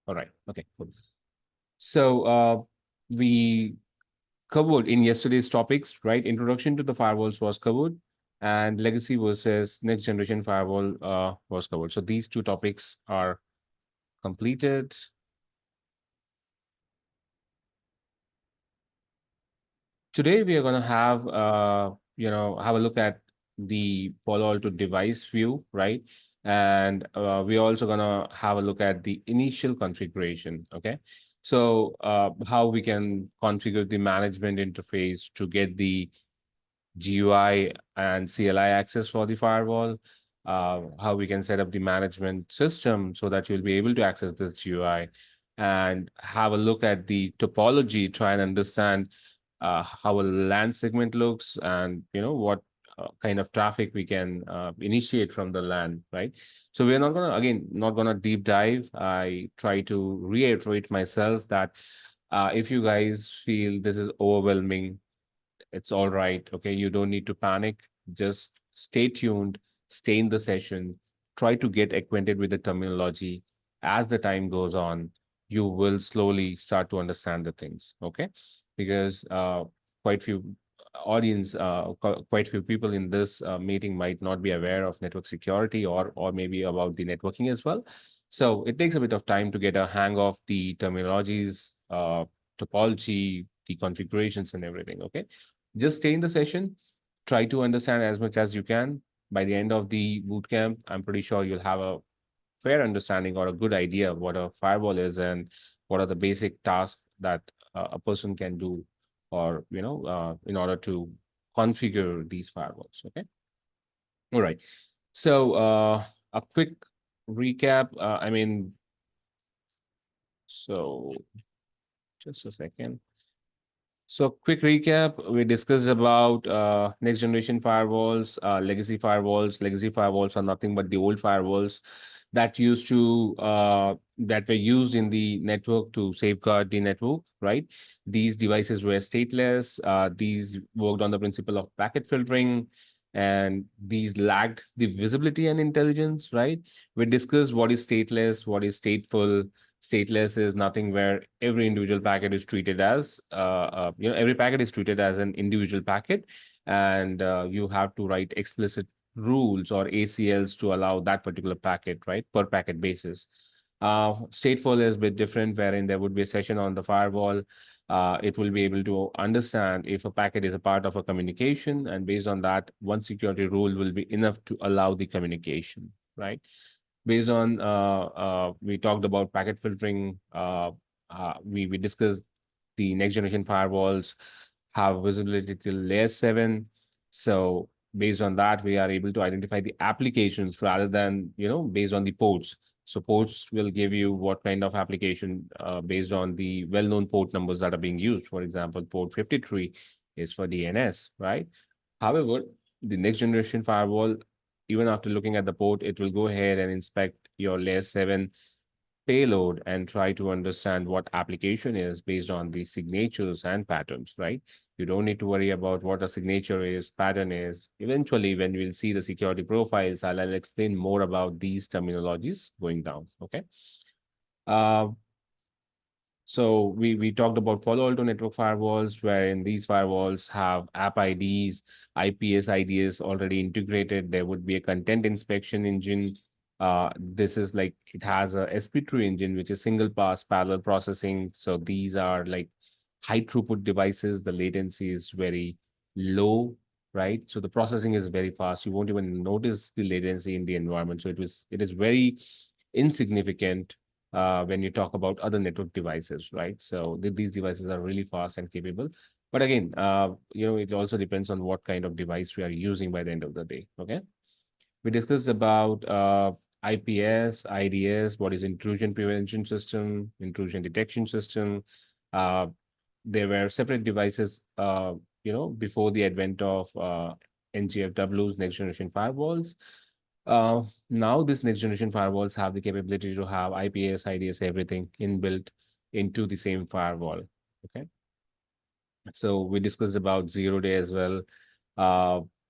All right. Okay, cool. So we covered in yesterday's topics, right? Introduction to the firewalls was covered, and legacy versus next generation firewall was covered. So these two topics are completed. Today we are going to have have a look at the PaloAlto device view, right? And we're also going to have a look at the initial configuration. Okay, so how we can configure the management interface to get the GUI and CLI access for the firewall, how we can set up the management system so that you'll be able to access this GUI, and have a look at the topology, try and understand how a LAN segment looks, and what kind of traffic we can initiate from the LAN, right? So we're not gonna, again, not gonna deep dive. I try to reiterate myself that if you guys feel this is overwhelming, it's all right. Okay, you don't need to panic. Just stay tuned, stay in the session, try to get acquainted with the terminology. As the time goes on, you will slowly start to understand the things. Okay, because quite few audience, quite few people in this meeting might not be aware of network security, or maybe about the networking as well. So it takes a bit of time to get a hang of the terminologies, topology, the configurations, and everything. Okay, just stay in the session, try to understand as much as you can. By the end of the bootcamp, I'm pretty sure you'll have a fair understanding or a good idea of what a firewall is and what are the basic tasks that a person can do, or in order to configure these firewalls. Okay, all right. So a quick recap. So just a second. So quick recap, we discussed about next generation firewalls, legacy firewalls. Legacy firewalls are nothing but the old firewalls that were used in the network to safeguard the network, right? These devices were stateless. These worked on the principle of packet filtering, and these lacked the visibility and intelligence, right? We discussed what is stateless, what is stateful. Stateless is nothing where every individual packet is treated as every packet is treated as an individual packet, and you have to write explicit rules or ACLs to allow that particular packet, right, per packet basis. Stateful is a bit different, wherein there would be a session on the firewall. It will be able to understand if a packet is a part of a communication, and based on that, one security rule will be enough to allow the communication, right? Based on we talked about packet filtering. We discussed the next generation firewalls have visibility till layer 7. So based on that, we are able to identify the applications rather than based on the ports. So ports will give you what kind of application based on the well-known port numbers that are being used. For example, port 53 is for DNS, right? However, the next generation firewall, even after looking at the port, it will go ahead and inspect your layer 7 payload and try to understand what application is based on the signatures and patterns, right? You don't need to worry about what a signature is, pattern is. Eventually, when we'll see the security profiles, I'll explain more about these terminologies going down, okay? Uh, so we talked about PaloAlto network firewalls, wherein these firewalls have app IDs, IPS IDs already integrated. There would be a content inspection engine. This is like, it has a SP3 engine, which is single pass parallel processing. So these are like high throughput devices. The latency is very low, right? So the processing is very fast. You won't even notice the latency in the environment. So it is very insignificant when you talk about other network devices, right? So these devices are really fast and capable. But again, it also depends on what kind of device we are using by the end of the day, okay? We discussed about IPS, IDS, what is intrusion prevention system, intrusion detection system. There were separate devices, before the advent of NGFWs, next generation firewalls. Now, this next generation firewalls have the capability to have IPS, IDS, everything inbuilt into the same firewall. Okay. So we discussed about zero-day as well,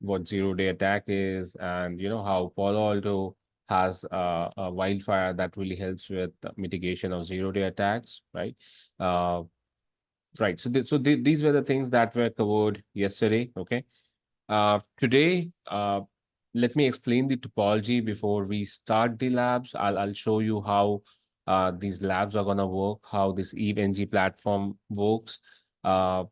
what zero-day attack is, and how PaloAlto has a wildfire that really helps with the mitigation of zero-day attacks, right? Uh, right. So these were the things that were covered yesterday. Okay. Today, let me explain the topology before we start the labs. I'll show you how these labs are gonna work, how this EveNG platform works. Uh,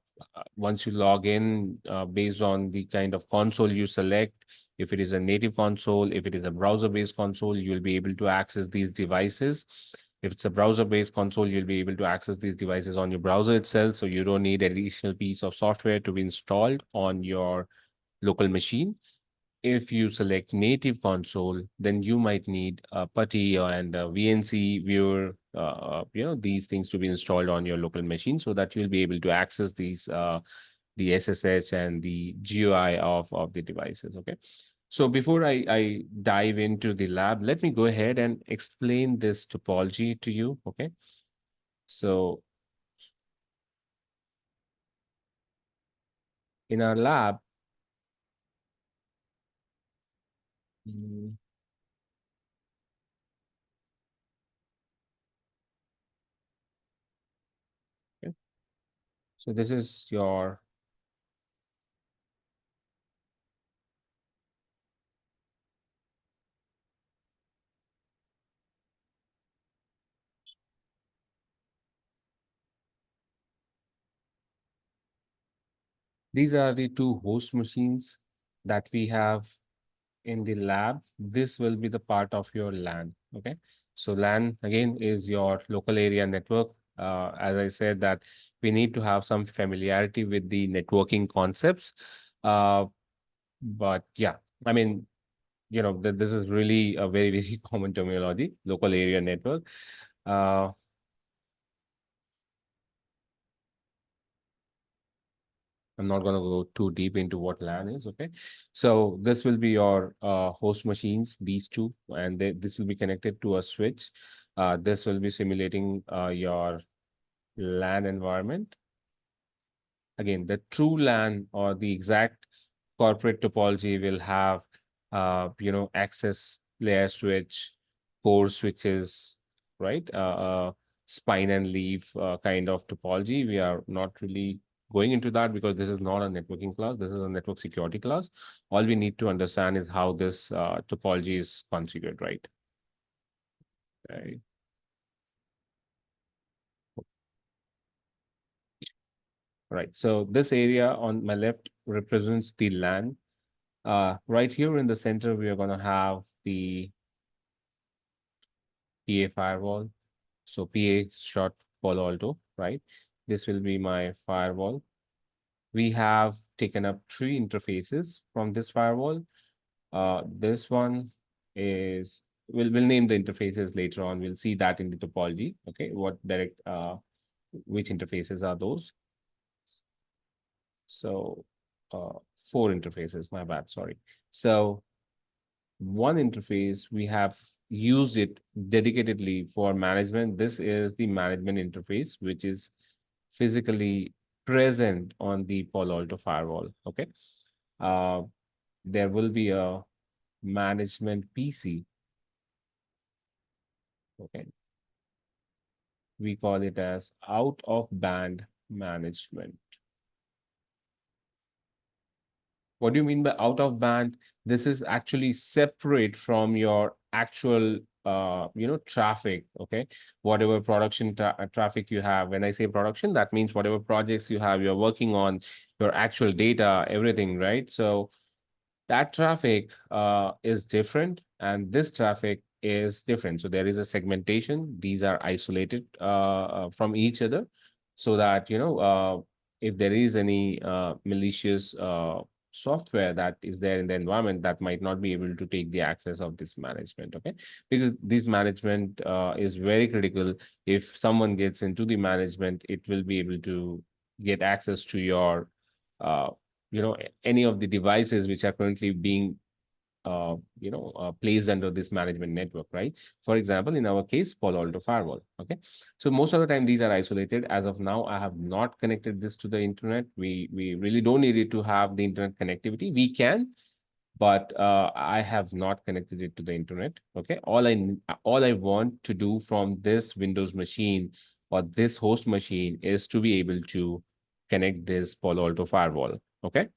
Once you log in, based on the kind of console you select, if it is a native console, if it is a browser-based console, you'll be able to access these devices. If it's a browser-based console, you'll be able to access these devices on your browser itself, so you don't need additional piece of software to be installed on your local machine. If you select native console, then you might need a PuTTY and a VNC viewer, these things to be installed on your local machine so that you'll be able to access these, the SSH and the GUI of the devices. Okay. So before I dive into the lab, let me go ahead and explain this topology to you. Okay. So in our lab, mm, okay. So this is your, these are the two host machines that we have in the lab. This will be the part of your LAN. Okay. So LAN again is your local area network. As I said, that we need to have some familiarity with the networking concepts. Uh, but yeah, I mean, this is really a very, very common terminology, local area network. Uh, I'm not going to go too deep into what LAN is. Okay. So this will be your host machines, these two, and this will be connected to a switch. This will be simulating your LAN environment. Again, the true LAN or the exact corporate topology will have, access layer switch, core switches, right? Spine and leaf kind of topology. We are not really going into that because this is not a networking class. This is a network security class. All we need to understand is how this topology is configured, right? Right. Right. So this area on my left represents the LAN. Right here in the center, we are going to have the PA firewall. So PA short PaloAlto, right? This will be my firewall. We have taken up three interfaces from this firewall. This one is, we'll name the interfaces later on. We'll see that in the topology. Okay, which interfaces are those? So four interfaces, my bad, sorry. So one interface, we have used it dedicatedly for management. This is the management interface, which is physically present on the PaloAlto firewall. Okay. Uh, there will be a management PC. Okay. We call it as out of band management. What do you mean by out of band? This is actually separate from your actual traffic. Okay, whatever production traffic you have. When I say production, that means whatever projects you have, you're working on, your actual data, everything, right? So that traffic is different and this traffic is different. So there is a segmentation. These are isolated from each other so that, if there is any malicious software that is there in the environment, that might not be able to take the access of this management. Okay. Because this management is very critical. If someone gets into the management, it will be able to get access to your uh, any of the devices which are currently being placed under this management network, right? For example, in our case, PaloAlto firewall. Okay, so most of the time these are isolated. As of now, I have not connected this to the internet. We really don't need it to have the internet connectivity. We can, but I have not connected it to the internet. Okay, all I want to do from this Windows machine or this host machine is to be able to connect this Palo Alto firewall. Okay,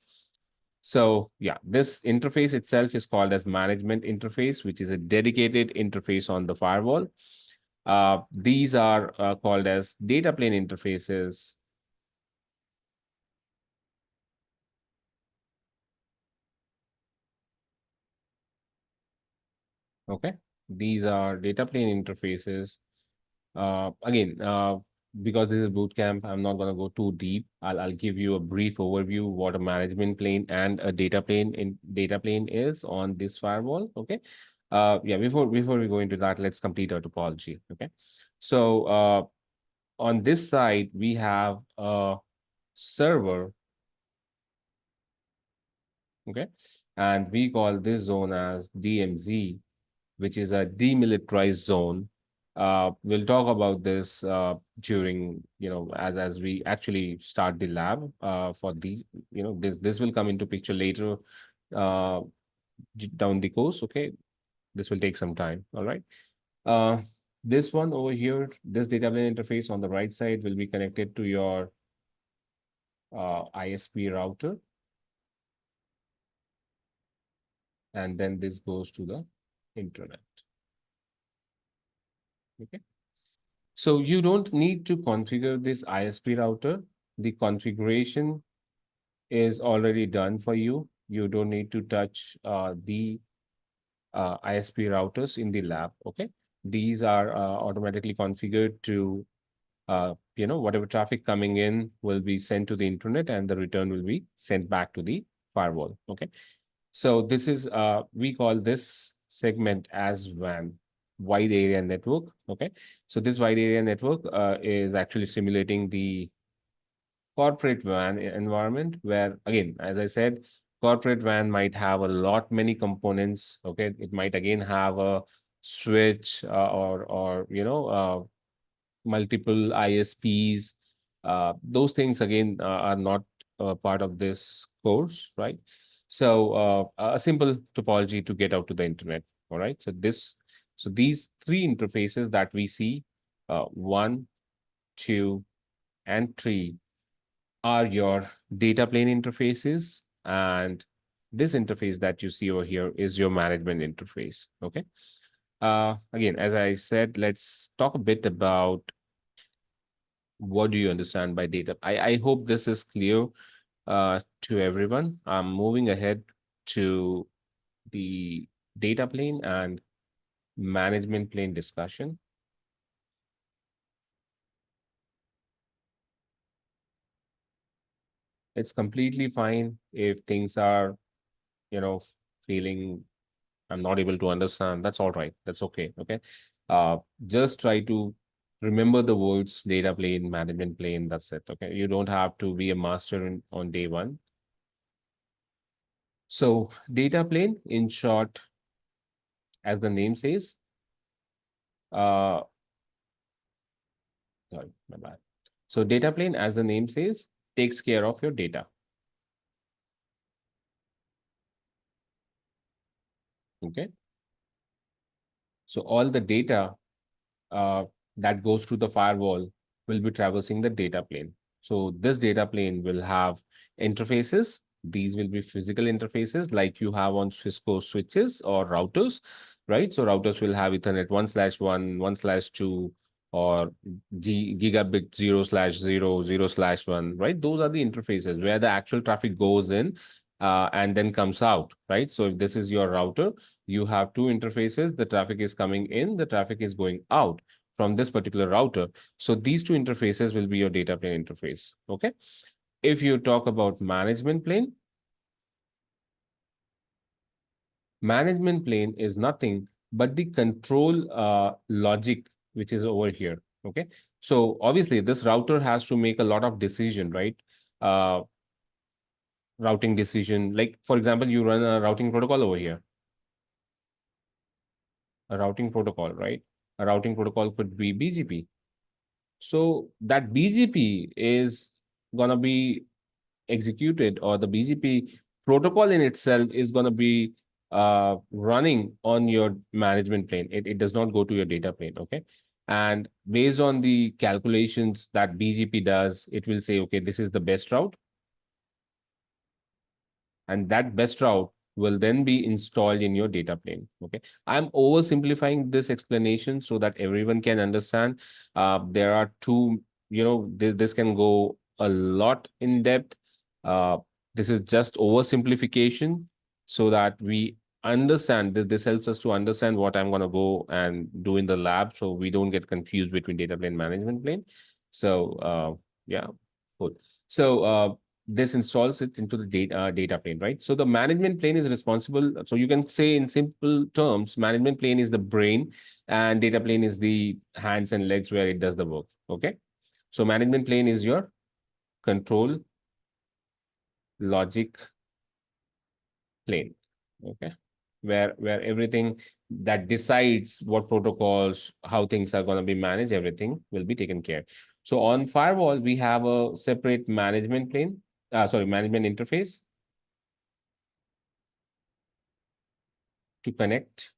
so yeah, this interface itself is called as management interface, which is a dedicated interface on the firewall. These are called as data plane interfaces. Okay, these are data plane interfaces. Again, because this is boot camp, I'm not going to go too deep. I'll give you a brief overview what a management plane and a data plane is on this firewall. Okay. Yeah, before we go into that, let's complete our topology. Okay. So on this side, we have a server. Okay. And we call this zone as DMZ, which is a demilitarized zone. We'll talk about this during, as we actually start the lab for these, this will come into picture later uh, down the course. Okay, this will take some time. All right. Uh, this one over here, this data plane interface on the right side will be connected to your ISP router, and then this goes to the internet. Okay. So you don't need to configure this ISP router. The configuration is already done for you. You don't need to touch the ISP routers in the lab. Okay. These are automatically configured to, whatever traffic coming in will be sent to the internet and the return will be sent back to the firewall. Okay. So this is, we call this segment as WAN, wide area network. Okay. So this wide area network is actually simulating the corporate WAN environment where, again, as I said, corporate WAN might have a lot many components. Okay. It might again have a switch or multiple ISPs. Those things again are not part of this course, right? So a simple topology to get out to the internet. All right. So these three interfaces that we see, one, two, and three, are your data plane interfaces, and this interface that you see over here is your management interface. Okay. Again, as I said, let's talk a bit about what do you understand by data. I hope this is clear to everyone. I'm moving ahead to the data plane and management plane discussion. It's completely fine if things are, you know, feeling I'm not able to understand. That's all right. That's okay. Okay. Just try to remember the words data plane, management plane. That's it. Okay. You don't have to be a master on day one. So data plane, in short, as the name says, uh, sorry, my bad. So data plane, as the name says, takes care of your data. Okay. So all the data uh, that goes to the firewall will be traversing the data plane. So this data plane will have interfaces. These will be physical interfaces like you have on Cisco switches or routers, right? So routers will have Ethernet 1/1, 1/2, or gigabit 0/0, 0/1, right? Those are the interfaces where the actual traffic goes in and then comes out, right? So if this is your router, you have two interfaces. The traffic is coming in, the traffic is going out from this particular router. So these two interfaces will be your data plane interface. Okay. If you talk about management plane is nothing but the control logic, which is over here. Okay. So obviously this router has to make a lot of decision, right? Uh, routing decision. Like for example, you run a routing protocol over here, a routing protocol, right? A routing protocol could be BGP. So that BGP is gonna be executed, or the BGP protocol in itself is going to be running on your management plane. It does not go to your data plane. Okay. And based on the calculations that BGP does, it will say, okay, this is the best route. And that best route will then be installed in your data plane. Okay. I'm oversimplifying this explanation so that everyone can understand. There are two, this can go a lot in depth. Uh, this is just oversimplification so that we understand that this helps us to understand what I'm going to go and do in the lab so we don't get confused between data plane management plane. So yeah, cool. So this installs it into the data plane, right? So the management plane is responsible. So you can say in simple terms, management plane is the brain and data plane is the hands and legs where it does the work. Okay. So management plane is your control logic plane. Okay. Where everything that decides what protocols, how things are going to be managed, everything will be taken care. So on firewall, we have a separate management plane, management interface to connect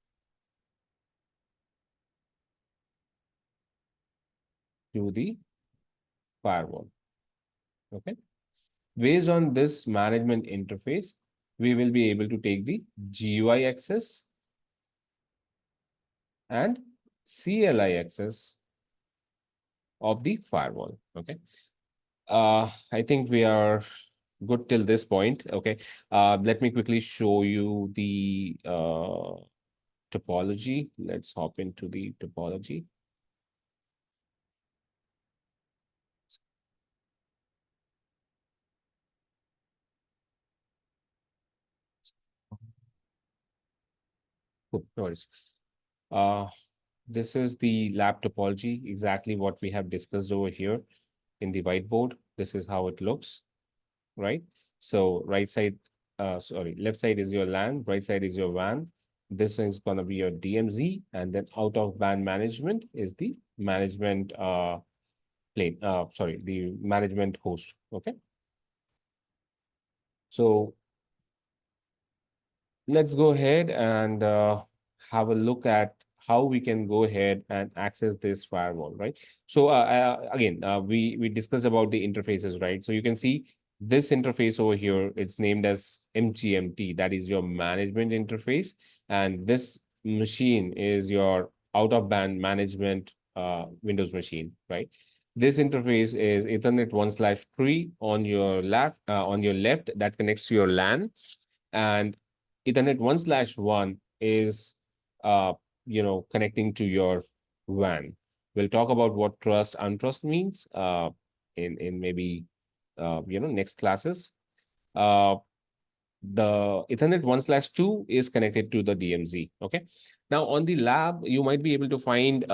to the firewall. Okay. Based on this management interface, we will be able to take the GUI access and CLI access of the firewall. Okay. I think we are good till this point. Okay. Let me quickly show you the topology. Let's hop into the topology. Cool, no worries. This is the lab topology, exactly what we have discussed over here in the whiteboard. This is how it looks, right? So left side is your LAN, right side is your WAN. This is going to be your DMZ, and then out of band management is the management the management host. Okay. So let's go ahead and have a look at how we can go ahead and access this firewall, right? So again, we discussed about the interfaces, right? So you can see this interface over here, it's named as MGMT, that is your management interface. And this machine is your out-of-band management Windows machine, right? This interface is Ethernet 1/3 on your left that connects to your LAN, and Ethernet 1/1 is connecting to your WAN. We'll talk about what trust untrust means in maybe next classes. The Ethernet 1/2 is connected to the DMZ. Okay. Now on the lab, you might be able to find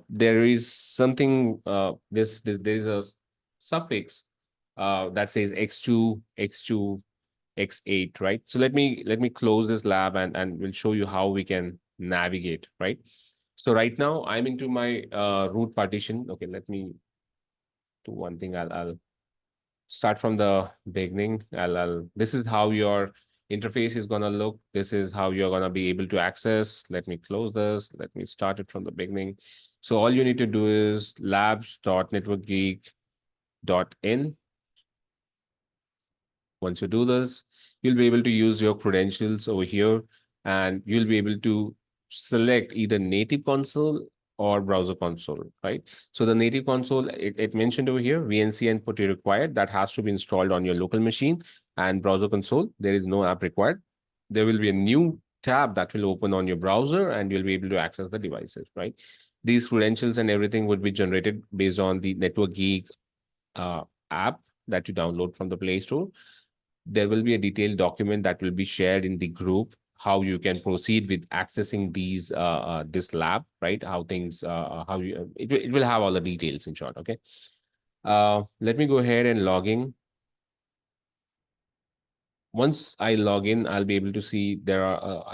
there is something there is a suffix that says X2, X2, X8, right? So let me close this lab and we'll show you how we can navigate, right? So right now I'm into my root partition. Okay, let me do one thing. I'll start from the beginning. This is how your interface is gonna look. This is how you're gonna be able to access. Let me close this. Let me start it from the beginning. So all you need to do is labs.networkgeek.in. Once you do this, you'll be able to use your credentials over here and you'll be able to select either native console or browser console, right? So the native console, it mentioned over here, VNC and putty required, that has to be installed on your local machine, and browser console, there is no app required. There will be a new tab that will open on your browser and you'll be able to access the devices, right? These credentials and everything would be generated based on the Network Geek app that you download from the Play Store. There will be a detailed document that will be shared in the group, how you can proceed with accessing this lab, right? How things, how you, it will have all the details in short, okay? Let me go ahead and log in. Once I log in, I'll be able to see there are,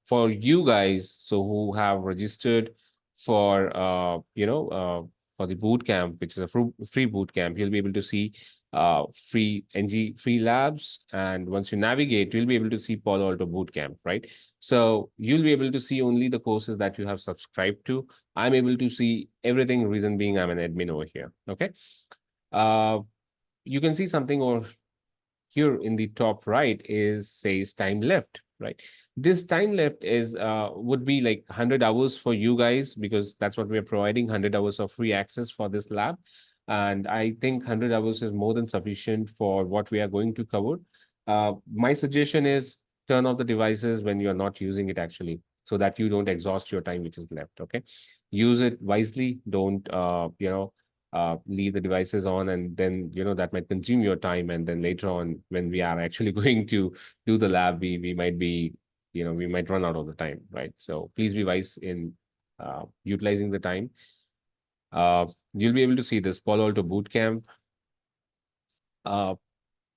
for you guys, so who have registered for, for the boot camp, which is a free boot camp, you'll be able to see free NG free labs. And once you navigate, you'll be able to see PaloAlto Bootcamp, right? So you'll be able to see only the courses that you have subscribed to. I'm able to see everything, reason being I'm an admin over here, okay? Uh, you can see something over here in the top right is says time left, right? This time left is would be like 100 hours for you guys, because that's what we are providing, 100 hours of free access for this lab. And I think 100 hours is more than sufficient for what we are going to cover. My suggestion is turn off the devices when you're not using it, actually, so that you don't exhaust your time which is left, okay? Use it wisely. Don't leave the devices on, and then that might consume your time, and then later on when we are actually going to do the lab, we might be we might run out of the time, right? So please be wise in utilizing the time. You'll be able to see this PaloAlto Bootcamp.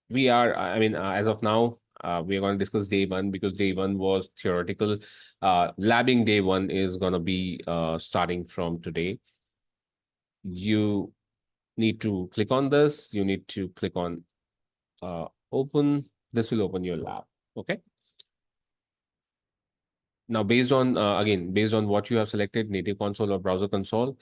We are, I mean, as of now, we are going to discuss day one, because day one was theoretical. Labbing day one is going to be starting from today. You need to click on this. You need to click on open. This will open your lab. Okay. Now, based on, again, based on what you have selected, native console or browser console,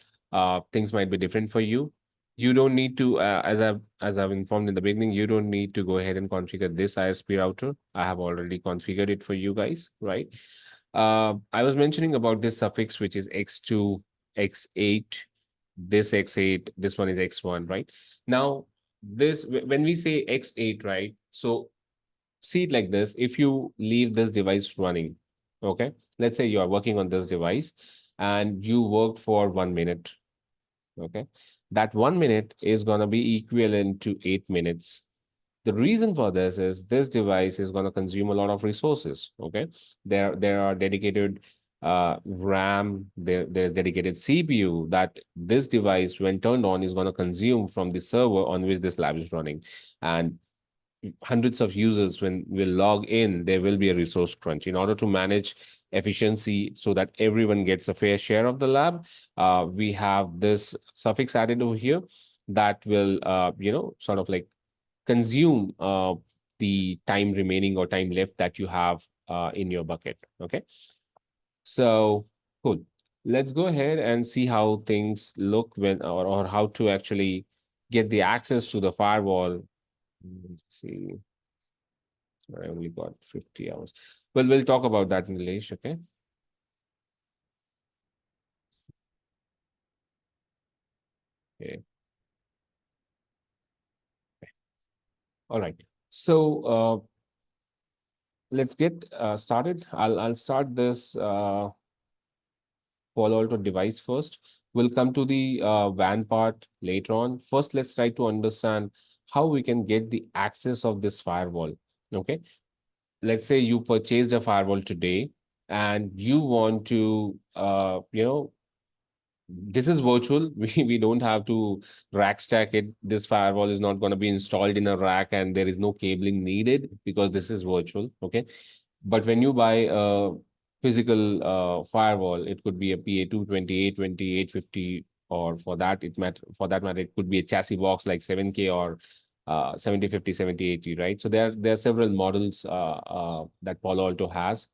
things might be different for you. You don't need to, as I've informed in the beginning, you don't need to go ahead and configure this ISP router. I have already configured it for you guys, right? I was mentioning about this suffix, which is X2, X8, this X8, this one is X1, right? Now, this, when we say X8, right? So see it like this. If you leave this device running, okay, let's say you are working on this device and you worked for 1 minute, okay, that 1 minute is going to be equivalent to 8 minutes. The reason for this is this device is going to consume a lot of resources, okay? There are dedicated RAM, there's dedicated CPU that this device, when turned on, is going to consume from the server on which this lab is running. And hundreds of users, when will log in, there will be a resource crunch. In order to manage efficiency so that everyone gets a fair share of the lab, we have this suffix added over here that will sort of like consume the time remaining or time left that you have in your bucket. Okay, so cool. Let's go ahead and see how things look when, or how to actually get the access to the firewall. Let's see, I only got 50 hours. Well, we'll talk about that in the later, okay? Okay. All right. So let's get started. I'll start this PaloAlto device first. We'll come to the WAN part later on. First, let's try to understand how we can get the access of this firewall. Okay. Let's say you purchased a firewall today and you want to, this is virtual. We don't have to rack stack it. This firewall is not going to be installed in a rack, and there is no cabling needed because this is virtual. Okay. But when you buy a physical firewall, it could be a PA220, 820, or for that matter, it could be a chassis box like 7K or 7050, 7080, right? So there are several models that PaloAlto has.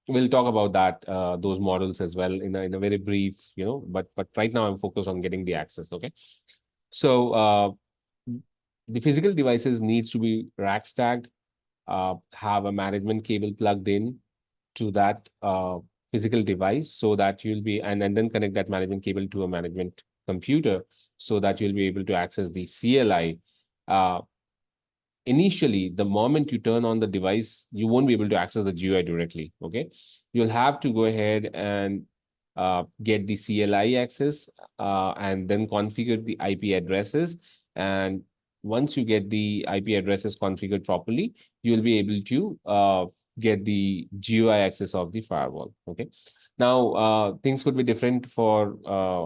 We'll talk about that those models as well in a very brief, but right now I'm focused on getting the access. Okay. So the physical devices needs to be rack stacked, have a management cable plugged in to that physical device, so that you'll be, and then connect that management cable to a management computer, so that you'll be able to access the CLI. Initially, the moment you turn on the device, you won't be able to access the GUI directly, okay? You'll have to go ahead and get the CLI access and then configure the IP addresses. And once you get the IP addresses configured properly, you'll be able to get the GUI access of the firewall, okay? Now, things could be different for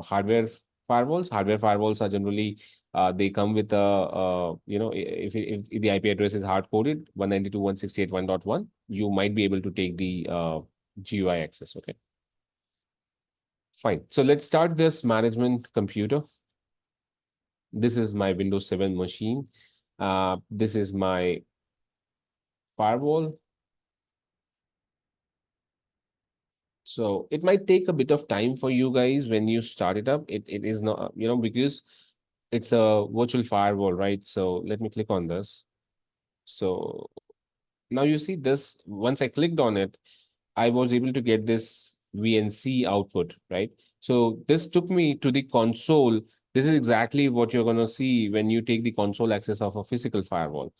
hardware firewalls. Hardware firewalls are generally they come with a, if the IP address is hard coded 192.168.1.1, you might be able to take the GUI access. Okay, fine. So let's start this management computer. This is my Windows 7 machine. This is my firewall. So it might take a bit of time for you guys when you start it up. It is not, because it's a virtual firewall, right? So let me click on this. So now you see this, once I clicked on it, I was able to get this VNC output, right? So this took me to the console. This is exactly what you're going to see when you take the console access of a physical firewall.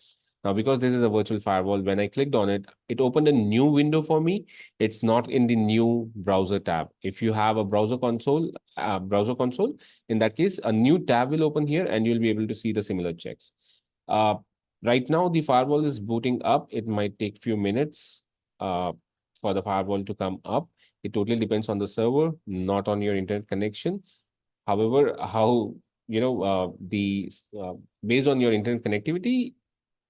Now, because this is a virtual firewall, when I clicked on it, it opened a new window for me. It's not in the new browser tab. If you have a browser console, in that case, a new tab will open here and you'll be able to see the similar checks. Uh, right now, the firewall is booting up. It might take few minutes for the firewall to come up. It totally depends on the server, not on your internet connection. However, how the based on your internet connectivity,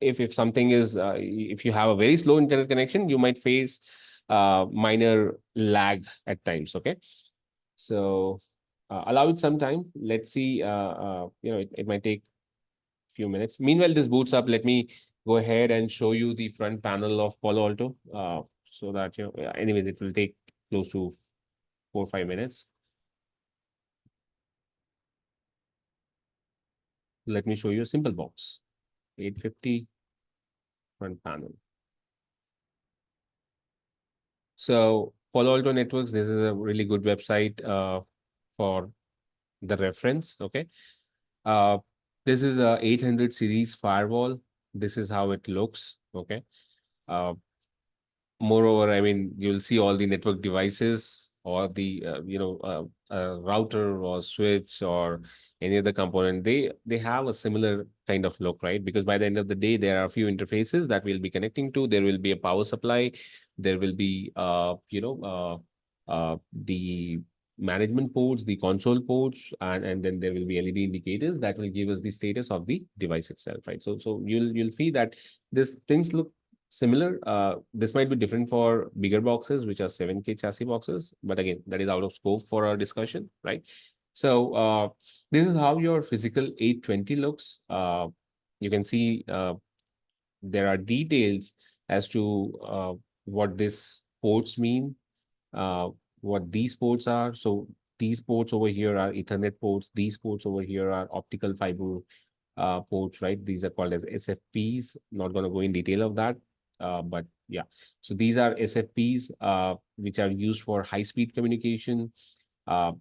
if something is if you have a very slow internet connection, you might face minor lag at times. Okay, so allow it some time. Let's see. It might take few minutes. Meanwhile, this boots up. Let me go ahead and show you the front panel of PaloAlto, so that anyways, it will take close to 4 or 5 minutes. Let me show you a simple box. 850 front panel. So PaloAlto Networks, this is a really good website for the reference. Okay. Uh, this is a 800 series firewall. This is how it looks. Okay. Uh, Moreover, I mean, you'll see all the network devices or the router or switch or any other component. They have a similar kind of look, right? Because by the end of the day, there are a few interfaces that we'll be connecting to. There will be a power supply. There will be the management ports, the console ports, and then there will be LED indicators that will give us the status of the device itself, right? So you'll see that this things look similar. This might be different for bigger boxes, which are 7K chassis boxes, but again, that is out of scope for our discussion, right? So this is how your physical 820 looks. You can see there are details as to what this ports mean, uh, what these ports are. So these ports over here are Ethernet ports. These ports over here are optical fiber ports, right? These are called as SFPs. Not going to go in detail of that, but yeah. So these are SFPs, which are used for high-speed communication.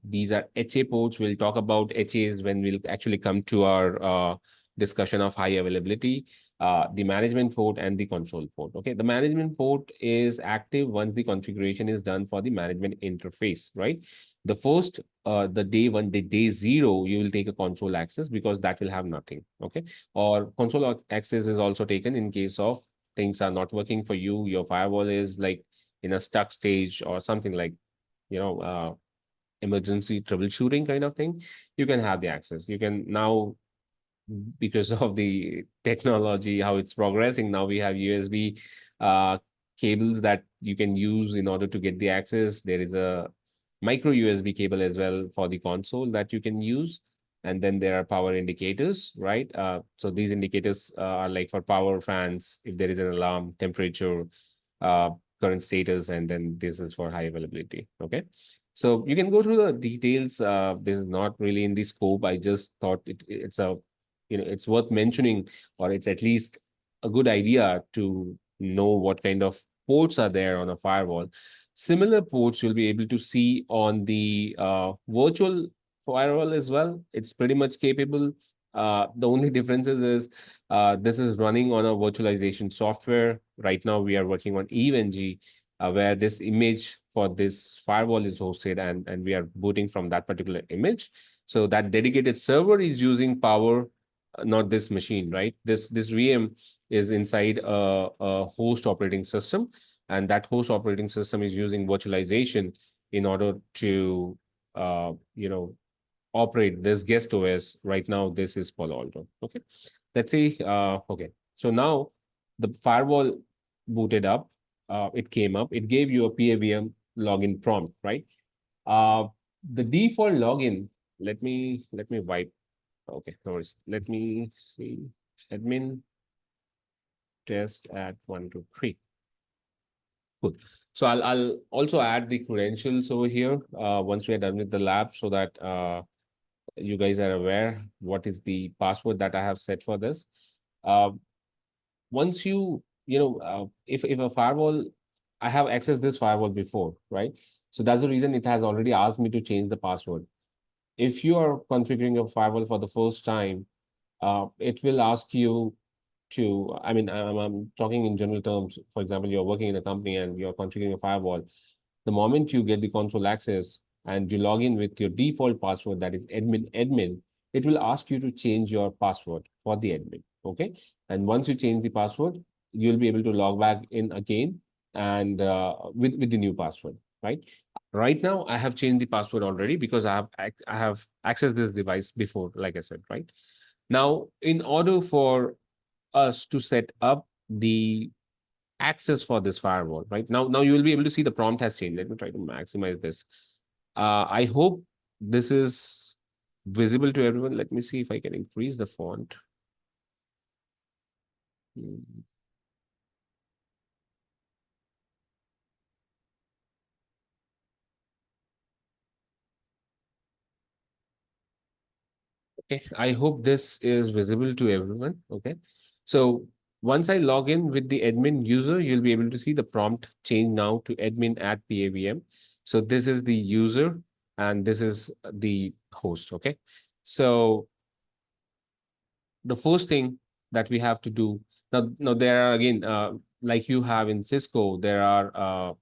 These are HA ports. We'll talk about HAs when we'll actually come to our discussion of high availability. The management port and the console port. Okay, the management port is active once the configuration is done for the management interface, right? The first, the day zero, you will take a console access because that will have nothing. Okay, or console access is also taken in case of things are not working for you. Your firewall is like in a stuck stage or something like, you know, emergency troubleshooting kind of thing. You can have the access. You can now, because of the technology, how it's progressing. Now we have USB cables that you can use in order to get the access. There is a micro USB cable as well for the console that you can use. And then there are power indicators, right? So these indicators are like for power fans, if there is an alarm, temperature, uh, current status, and then this is for high availability. Okay. So you can go through the details. This is not really in the scope. I just thought it's worth mentioning, or it's at least a good idea to know what kind of ports are there on a firewall. Similar ports you'll be able to see on the virtual firewall as well. It's pretty much capable. The only differences is this is running on a virtualization software. Right now, we are working on EVNG, where this image for this firewall is hosted, and we are booting from that particular image. So that dedicated server is using power, not this machine, right? This VM is inside a host operating system, and that host operating system is using virtualization in order to operate this guest OS. Right now, this is PaloAlto. Okay, let's see. Okay, so now the firewall booted up. It came up. It gave you a PAVM login prompt, right? The default login. Let me wipe. Okay, no worries. Let me see. Admin test at 1, 2, 3. Cool. So I'll also add the credentials over here once we are done with the lab so that you guys are aware what is the password that I have set for this. Uh, Once if a firewall, I have accessed this firewall before, right? So that's the reason it has already asked me to change the password. If you are configuring a firewall for the first time, it will ask you to, I mean, I'm talking in general terms. For example, you're working in a company and you're configuring a firewall. The moment you get the console access and you log in with your default password, that is admin, it will ask you to change your password for the admin. Okay. And once you change the password, you'll be able to log back in again and with the new password, right? Right now, I have changed the password already because I have accessed this device before, like I said, right? Now, in order for us to set up the access for this firewall, right? Now you will be able to see the prompt has changed. Let me try to maximize this. I hope this is visible to everyone. Let me see if I can increase the font. Hmm. Okay, I hope this is visible to everyone. Okay, so once I log in with the admin user, you'll be able to see the prompt change now to admin at PAVM. So this is the user and this is the host. Okay, so the first thing that we have to do now there are again like you have in Cisco, there are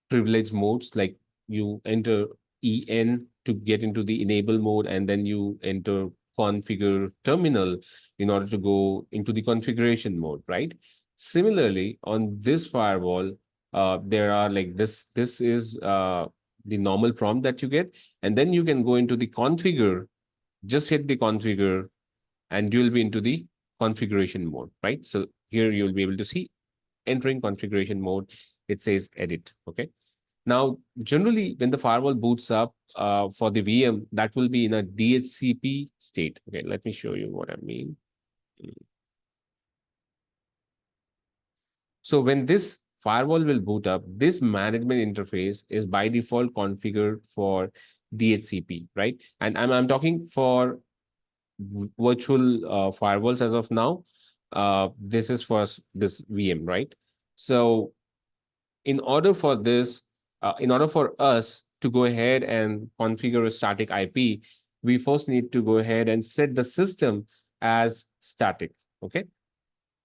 privilege modes, like you enter en to get into the enable mode and then you enter configure terminal in order to go into the configuration mode, right? Similarly, on this firewall, there are like this is the normal prompt that you get, and then you can go into the configure, just hit the configure and you'll be into the configuration mode, right? So here you'll be able to see entering configuration mode, it says edit. Okay. Now, generally, when the firewall boots up for the VM, that will be in a DHCP state. Okay, let me show you what I mean. So when this firewall will boot up, this management interface is by default configured for DHCP, right? And I'm talking for virtual firewalls as of now. This is for this VM, right? So in order for this, in order for us to go ahead and configure a static IP, we first need to go ahead and set the system as static. Okay.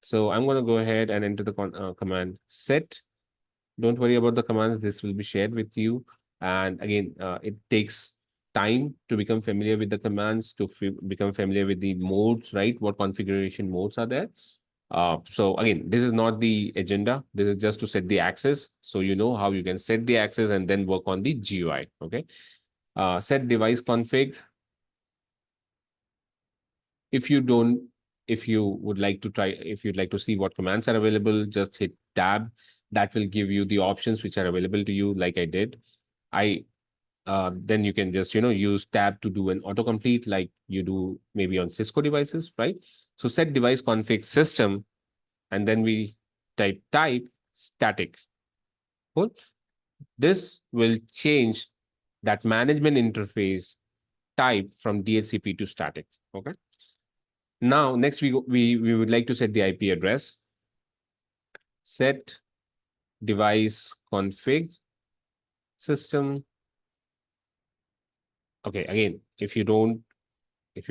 So I'm going to go ahead and enter the command set. Don't worry about the commands. This will be shared with you. And again, it takes time to become familiar with the commands, to become familiar with the modes, right? What configuration modes are there. So again, this is not the agenda. This is just to set the access. So you know how you can set the access and then work on the GUI. Okay. Set device config. If you don't, if you would like to try, if you'd like to see what commands are available, just hit tab. That will give you the options which are available to you, like I did. I Then you can just use tab to do an autocomplete like you do maybe on Cisco devices, right? So set device config system, and then we type static. Cool. This will change that management interface type from DHCP to static. Okay. Now, next we would like to set the IP address. Set device config system. Okay, again, if you'd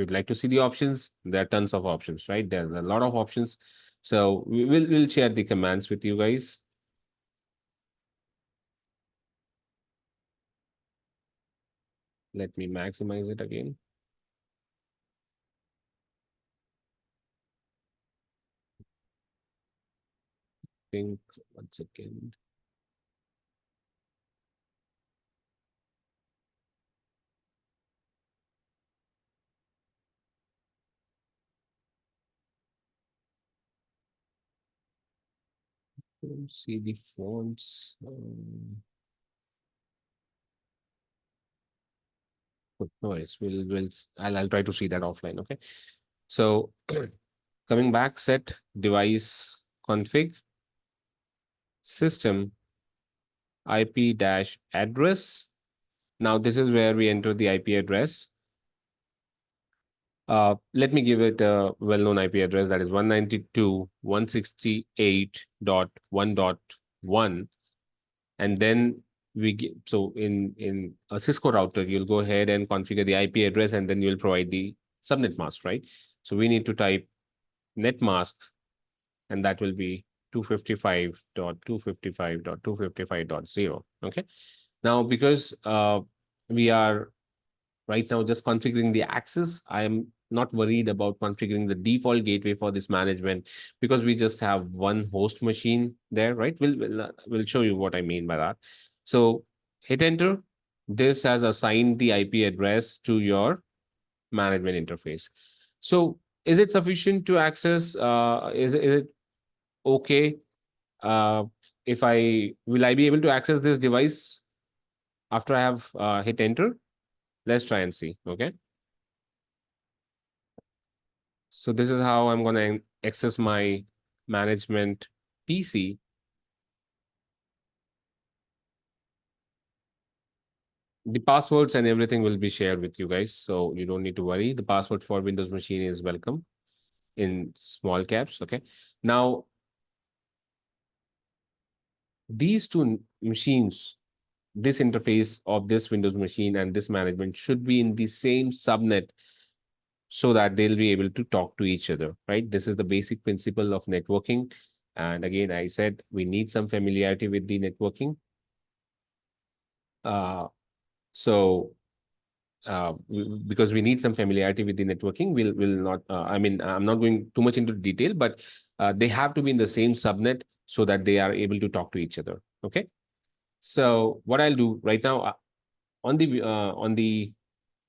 like to see the options, there are tons of options, right? There's a lot of options. So we'll share the commands with you guys. Let me maximize it again. Think one second. Don't see the fonts. No worries. I'll try to see that offline. Okay. So coming back, set device config system IP dash address. Now this is where we enter the IP address. Let me give it a well-known IP address, that is 192.168.1.1. And then we get, so in a Cisco router, you'll go ahead and configure the IP address, and then you'll provide the subnet mask, right? So we need to type net mask, and that will be 255.255.255.0. Okay. Now, because we are right now just configuring the access, I am not worried about configuring the default gateway for this management, because we just have one host machine there, right? We'll show you what I mean by that. So hit enter. This has assigned the IP address to your management interface. So is it sufficient to access? Is it okay? If will I be able to access this device after I have hit enter? Let's try and see. Okay. So this is how I'm going to access my management PC. The passwords and everything will be shared with you guys, so you don't need to worry. The password for Windows machine is welcome in small caps. Okay. Now, these two machines, this interface of this Windows machine and this management should be in the same subnet, so that they'll be able to talk to each other, right? This is the basic principle of networking. And again, I said we need some familiarity with the networking. Uh, so because we need some familiarity with the networking, we'll not, I mean, I'm not going too much into detail, but they have to be in the same subnet so that they are able to talk to each other. Okay. So what I'll do right now, on the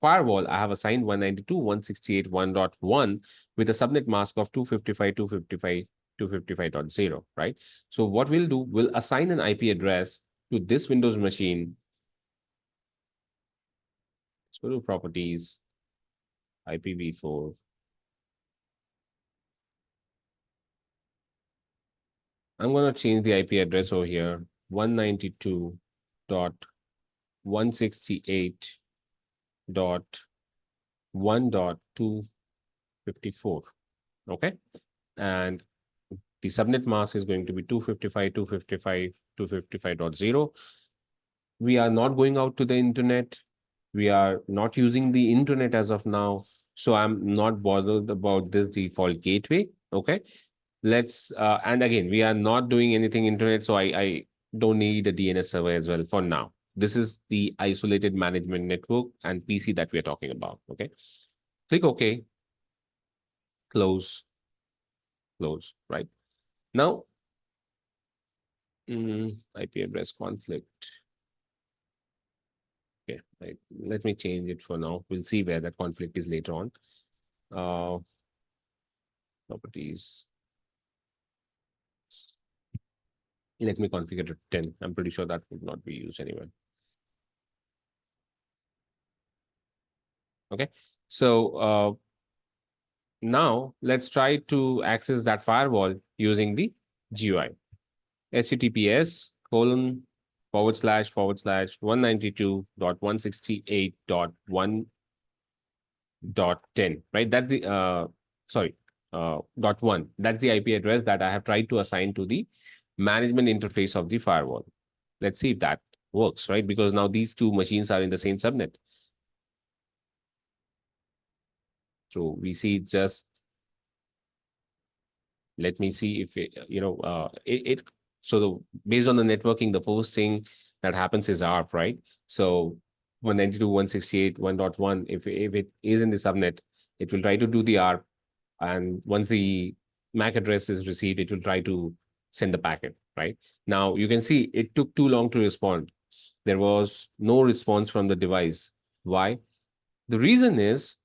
firewall, I have assigned 192.168.1.1 with a subnet mask of 255.255.255.0, right? So what we'll do, we'll assign an IP address to this Windows machine. Let's go to properties, IPv4. I'm going to change the IP address over here, 192.168.1.254. Okay. And the subnet mask is going to be 255.255.255.0. We are not going out to the internet. We are not using the internet as of now. So I'm not bothered about this default gateway. Okay. And again, we are not doing anything internet. So I don't need a DNS server as well for now. This is the isolated management network and PC that we are talking about. Okay. Click OK. Close. Close. Right. Now, IP address conflict. Okay, right. Let me change it for now. We'll see where that conflict is later on. Properties. Let me configure it 10. I'm pretty sure that would not be used anywhere. Okay, so now let's try to access that firewall using the GUI. https://192.168.1.10, right? That's the .1. That's the IP address that I have tried to assign to the management interface of the firewall. Let's see if that works, right? Because now these two machines are in the same subnet. So we see just, let me see if so based on the networking, the first thing that happens is ARP, right? So 192.168.1.1, if it is in the subnet, it will try to do the ARP. And once the MAC address is received, it will try to send the packet, right? Now you can see it took too long to respond. There was no response from the device. Why? The reason is,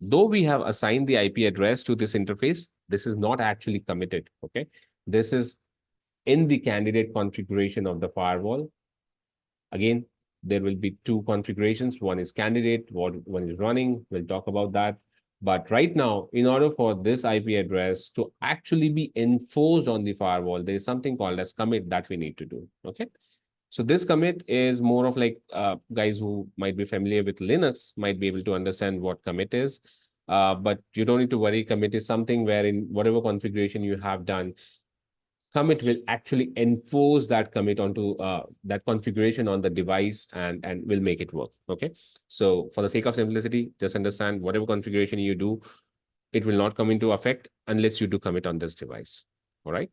though we have assigned the IP address to this interface, this is not actually committed. Okay. This is in the candidate configuration of the firewall. Again, there will be two configurations. One is candidate, one is running. We'll talk about that. But right now, in order for this IP address to actually be enforced on the firewall, there is something called as commit that we need to do. Okay. So this commit is more of like guys who might be familiar with Linux might be able to understand what commit is. But you don't need to worry. Commit is something where in whatever configuration you have done, commit will actually enforce that commit onto that configuration on the device and will make it work. Okay. So for the sake of simplicity, just understand whatever configuration you do, it will not come into effect unless you do commit on this device. All right.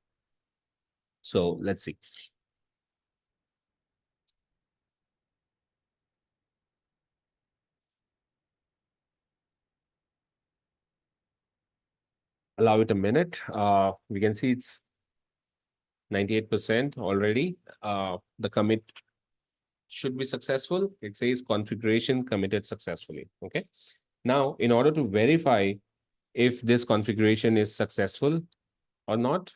So let's see. Allow it a minute. We can see it's 98% already. The commit should be successful. It says configuration committed successfully. Okay. Now, in order to verify if this configuration is successful or not,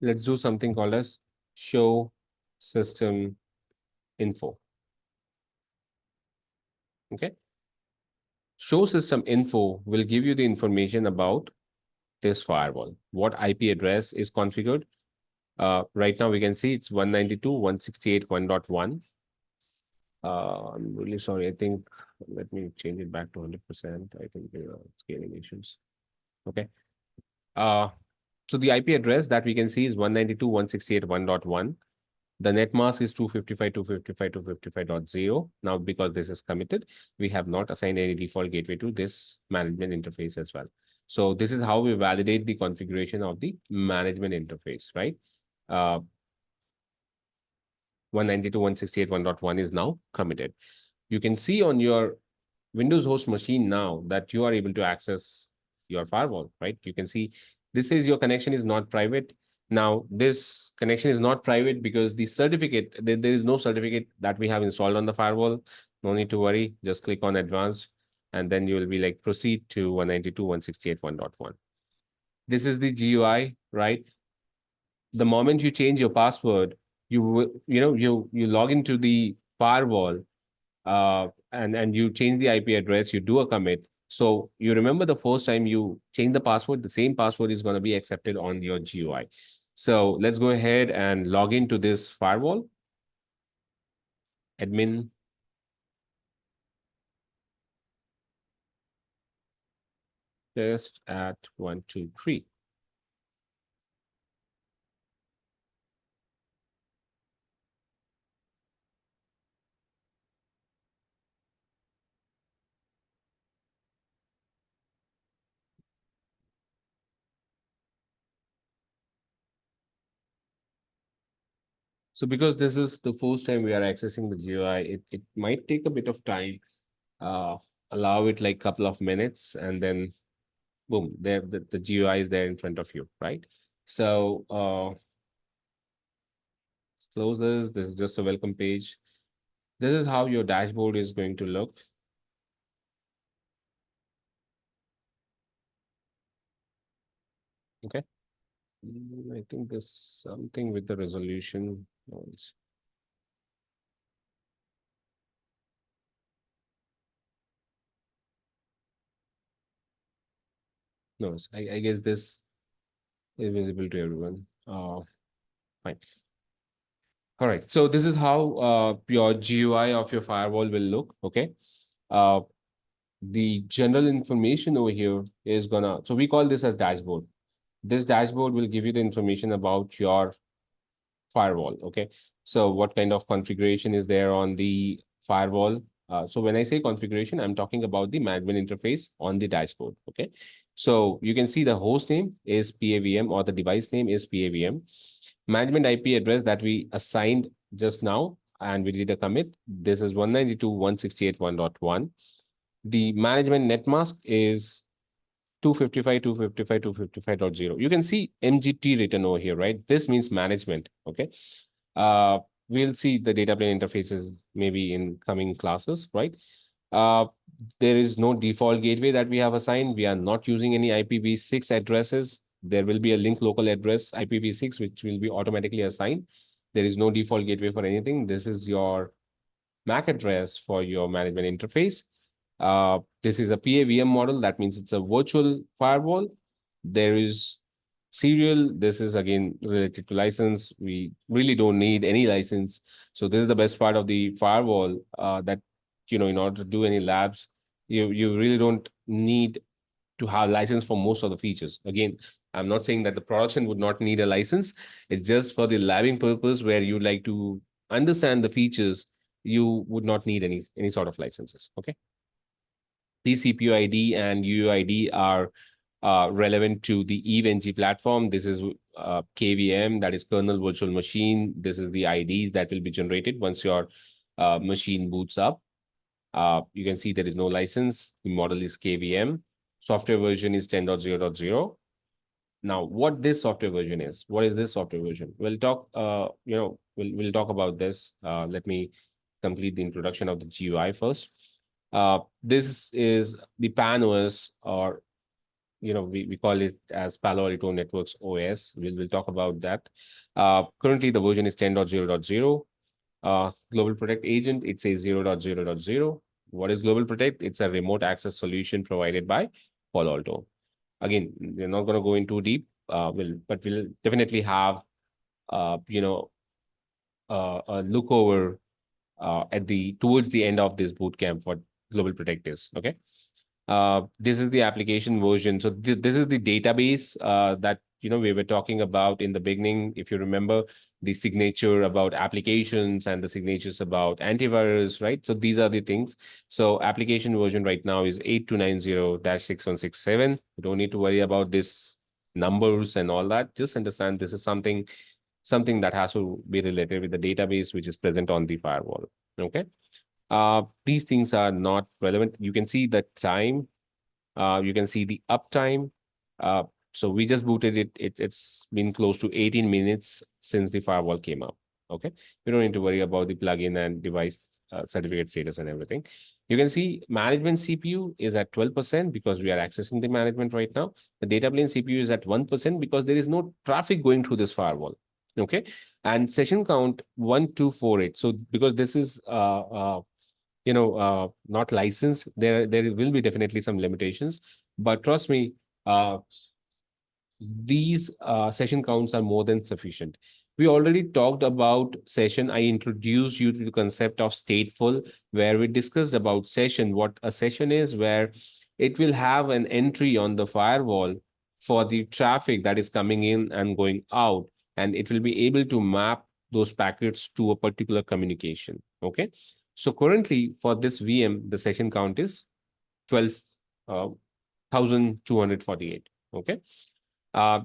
let's do something called as show system info. Okay. Show system info will give you the information about this firewall, what IP address is configured. Right now we can see it's 192.168.1.1. I'm really sorry. I think let me change it back to 100%. I think there are scaling issues. Okay. So the IP address that we can see is 192.168.1.1. The net mask is 255.255.255.0. Now, because this is committed, we have not assigned any default gateway to this management interface as well. So this is how we validate the configuration of the management interface, right? 192.168.1.1 is now committed. You can see on your Windows host machine now that you are able to access your firewall, right? You can see this is your connection is not private. Now, this connection is not private because the certificate, there is no certificate that we have installed on the firewall. No need to worry. Just click on advanced, and then you will be like proceed to 192.168.1.1. This is the GUI, right? The moment you change your password, you log into the firewall, and you change the IP address, you do a commit. So you remember the first time you change the password, the same password is going to be accepted on your GUI. So let's go ahead and log into this firewall. Admin. Test at 1, 2, 3. So because this is the first time we are accessing the GUI, it might take a bit of time. Uh, Allow it like a couple of minutes, and then boom, there the GUI is there in front of you, right? So let's close this. This is just a welcome page. This is how your dashboard is going to look. Okay. I think there's something with the resolution noise. No, I guess this is visible to everyone. Fine. All right. So this is how your GUI of your firewall will look. Okay. Uh, the general information over here is gonna, so we call this as dashboard. This dashboard will give you the information about your firewall. Okay. So what kind of configuration is there on the firewall? So when I say configuration, I'm talking about the management interface on the dashboard. Okay. So you can see the host name is PAVM or the device name is PAVM. Management IP address that we assigned just now and we did a commit. This is 192.168.1.1. The management net mask is 255.255.255.0. You can see MGT written over here, right? This means management, okay? We'll see the data plane interfaces maybe in coming classes, right? There is no default gateway that we have assigned. We are not using any IPv6 addresses. there will be a link local address IPv6, which will be automatically assigned. There is no default gateway for anything. This is your MAC address for your management interface. This is a PAVM model. That means it's a virtual firewall. There is serial. This is again related to license. We really don't need any license. So this is the best part of the firewall, that, in order to do any labs, you really don't need to have license for most of the features. Again, I'm not saying that the production would not need a license. It's just for the labbing purpose where you like to understand the features, you would not need any sort of licenses. Okay. The CPU ID and UUID are relevant to the EVE-NG platform. This is KVM, that is kernel virtual machine. This is the ID that will be generated once your machine boots up. You can see there is no license. The model is KVM. Software version is 10.0.0. Now, what this software version is? What is this software version? We'll talk. We'll talk about this. Let me complete the introduction of the GUI first. This is the PAN OS, or we call it as PaloAlto Networks OS. We'll talk about that. Currently, the version is 10.0.0. Global Protect agent, it says 0.0.0. What is Global Protect? It's a remote access solution provided by PaloAlto. Again, we're not going to go in too deep. But we'll definitely have a look over towards the end of this bootcamp what Global Protect is. Okay. This is the application version. So this is the database that we were talking about in the beginning. If you remember, the signature about applications and the signatures about antivirus, right? So these are the things. So application version right now is 8290-6167. You don't need to worry about this numbers and all that. Just understand this is something that has to be related with the database which is present on the firewall. Okay. These things are not relevant. You can see the time. You can see the uptime. So we just booted it. It's been close to 18 minutes since the firewall came out. Okay. We don't need to worry about the plugin and device certificate status and everything. You can see management CPU is at 12% because we are accessing the management right now. The data plane CPU is at 1% because there is no traffic going through this firewall. Okay. And session count 1248. So because this is not licensed, there will be definitely some limitations, but trust me, these session counts are more than sufficient. We already talked about session. I introduced you to the concept of stateful, where we discussed about session, what a session is, where it will have an entry on the firewall for the traffic that is coming in and going out, and it will be able to map those packets to a particular communication. Okay. So currently for this VM, the session count is 12,248. Okay.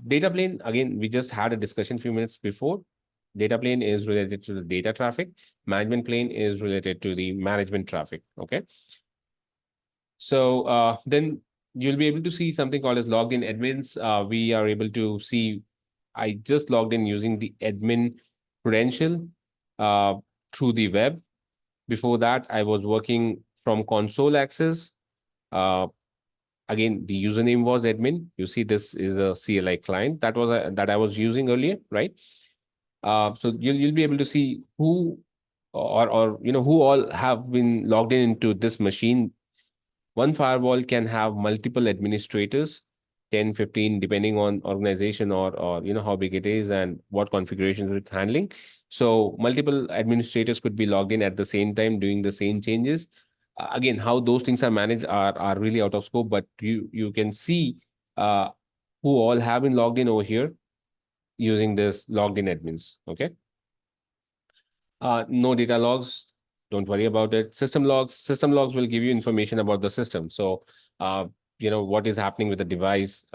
Data plane, again, we just had a discussion a few minutes before. Data plane is related to the data traffic. Management plane is related to the management traffic. Okay. So then you'll be able to see something called as logged in admins. We are able to see, I just logged in using the admin credential through the web. Before that, I was working from console access. Again, the username was admin. You see, this is a CLI client that I was using earlier, right? So you'll be able to see who or who all have been logged into this machine. One firewall can have multiple administrators, 10, 15, depending on organization or how big it is and what configurations it's handling. So multiple administrators could be logged in at the same time doing the same changes. Again, how those things are managed are really out of scope, but you can see who all have been logged in over here using this logged in admins. Okay. No data logs. Don't worry about it. System logs. System logs will give you information about the system. So, what is happening with the device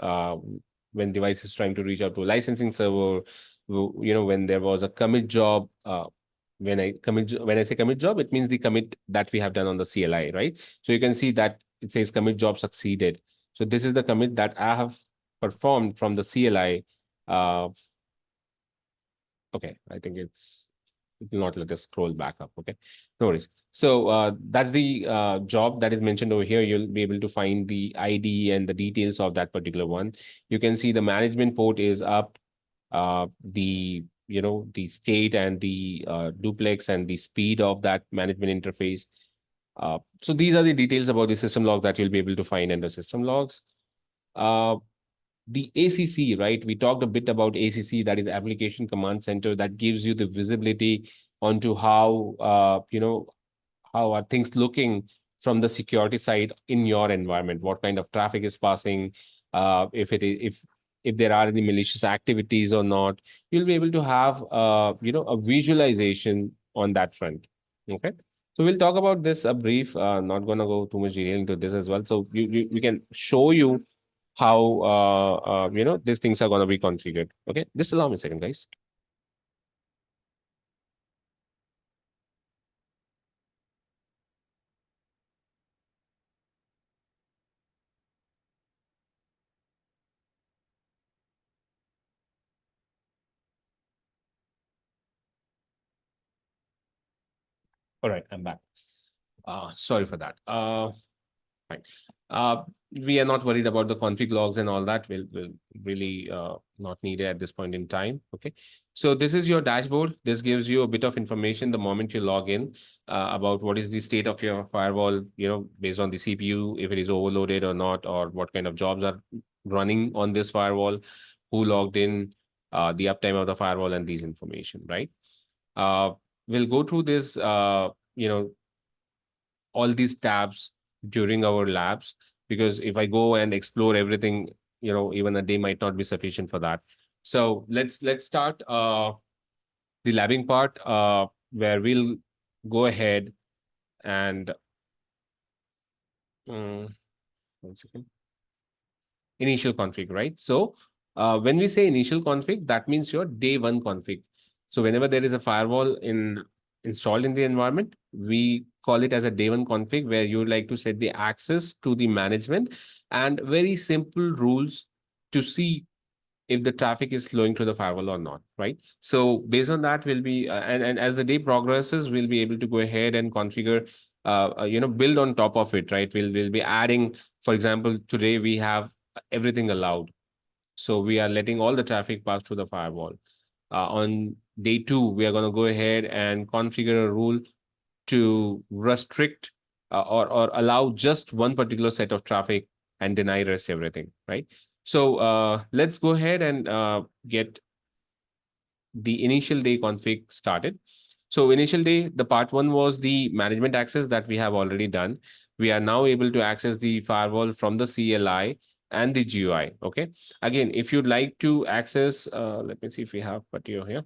when device is trying to reach out to a licensing server. When there was a commit job. When I say commit job, it means the commit that we have done on the CLI, right? So you can see that it says commit job succeeded. So this is the commit that I have performed from the CLI. Okay, I think it's it will not let us scroll back up. Okay, no worries. So that's the job that is mentioned over here. You'll be able to find the ID and the details of that particular one. You can see the management port is up, the the state and the duplex and the speed of that management interface. So these are the details about the system log that you'll be able to find under system logs. Uh, the ACC, right? We talked a bit about ACC, that is Application Command Center, that gives you the visibility onto how how are things looking from the security side in your environment. What kind of traffic is passing? If it is if there are any malicious activities or not, you'll be able to have a visualization on that front. Okay. So we'll talk about this a brief. Not gonna go too much detail into this as well. So we can show you how these things are gonna be configured. Okay. Just allow me a second, guys. All right, I'm back. Sorry for that. Fine. Uh, we are not worried about the config logs and all that. Will really not needed at this point in time. Okay. So this is your dashboard. This gives you a bit of information the moment you log in about what is the state of your firewall, based on the CPU, if it is overloaded or not, or what kind of jobs are running on this firewall, who logged in, the uptime of the firewall, and these information, right? Uh, we'll go through this, all these tabs during our labs, because if I go and explore everything, even a day might not be sufficient for that. So let's start the labbing part, where we'll go ahead and 1 second. Initial config, right? So when we say initial config, that means your day one config. So whenever there is a firewall installed in the environment, we call it as a day one config, where you would like to set the access to the management and very simple rules to see if the traffic is flowing through the firewall or not, right? So based on that, we'll be and as the day progresses, we'll be able to go ahead and configure, build on top of it, right? We'll be adding, for example, today we have everything allowed, so we are letting all the traffic pass through the firewall. On day two, we are going to go ahead and configure a rule to restrict or allow just one particular set of traffic and deny rest everything, right? So let's go ahead and get the initial day config started. So initial day, the part one was the management access that we have already done. We are now able to access the firewall from the CLI and the GUI. Okay. Again, if you'd like to access, let me see if we have Patio here.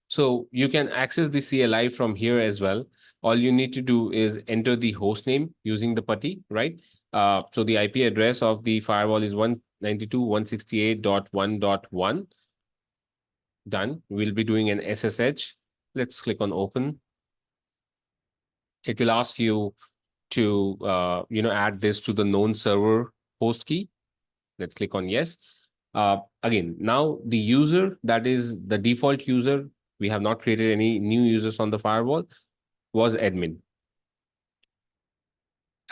So you can access the CLI from here as well. All you need to do is enter the host name using the PuTTY, right? So the IP address of the firewall is 192.168.1.1. Done. We'll be doing an SSH. Let's click on open. It will ask you to add this to the known server host key. Let's click on yes. Again, now the user, that is the default user, we have not created any new users on the firewall, was admin.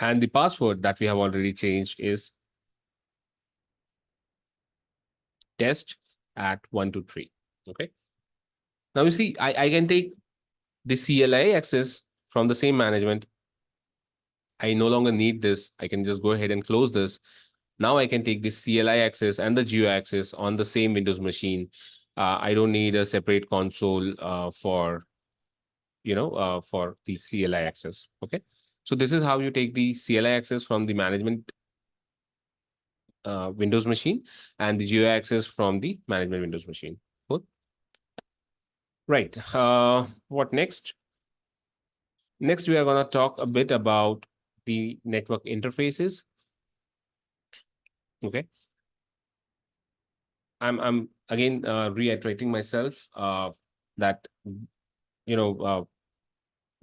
And the password that we have already changed is test at 123. Okay. Now you see, I can take the CLI access from the same management. I no longer need this. I can just go ahead and close this. Now I can take the CLI access and the GUI access on the same Windows machine. I don't need a separate console for the CLI access. Okay. So this is how you take the CLI access from the management Windows machine and the GUI access from the management Windows machine. Cool. Right. What next? Next, we are going to talk a bit about the network interfaces. Okay. I'm again reiterating myself that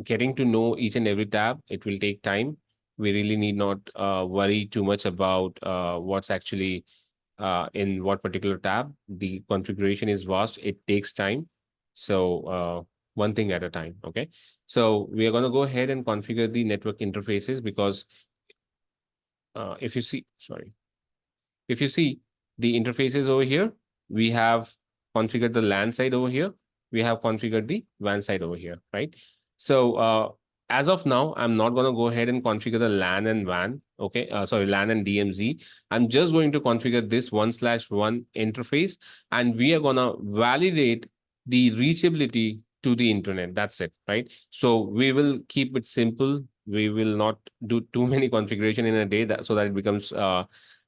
getting to know each and every tab, it will take time. We really need not worry too much about what's actually in what particular tab. The configuration is vast. It takes time. So one thing at a time. Okay. So we are going to go ahead and configure the network interfaces because if you see, sorry, if you see the interfaces over here, we have configured the LAN side over here. We have configured the WAN side over here, right? So as of now, I'm not going to go ahead and configure the LAN and WAN. Okay, sorry, LAN and DMZ. I'm just going to configure this 1/1 interface, and we are going to validate the reachability to the internet. That's it, right? So we will keep it simple. We will not do too many configuration in a day that so that it becomes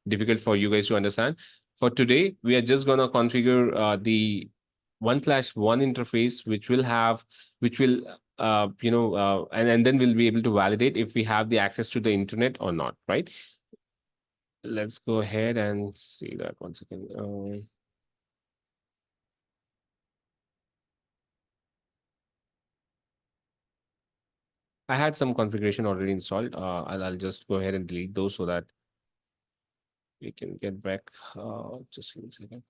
difficult for you guys to understand. For today, we are just going to configure the 1/1 interface, which will, and then we'll be able to validate if we have the access to the internet or not, right? Let's go ahead and see that once again. I had some configuration already installed. I'll just go ahead and delete those so that we can get back. Just give me a second.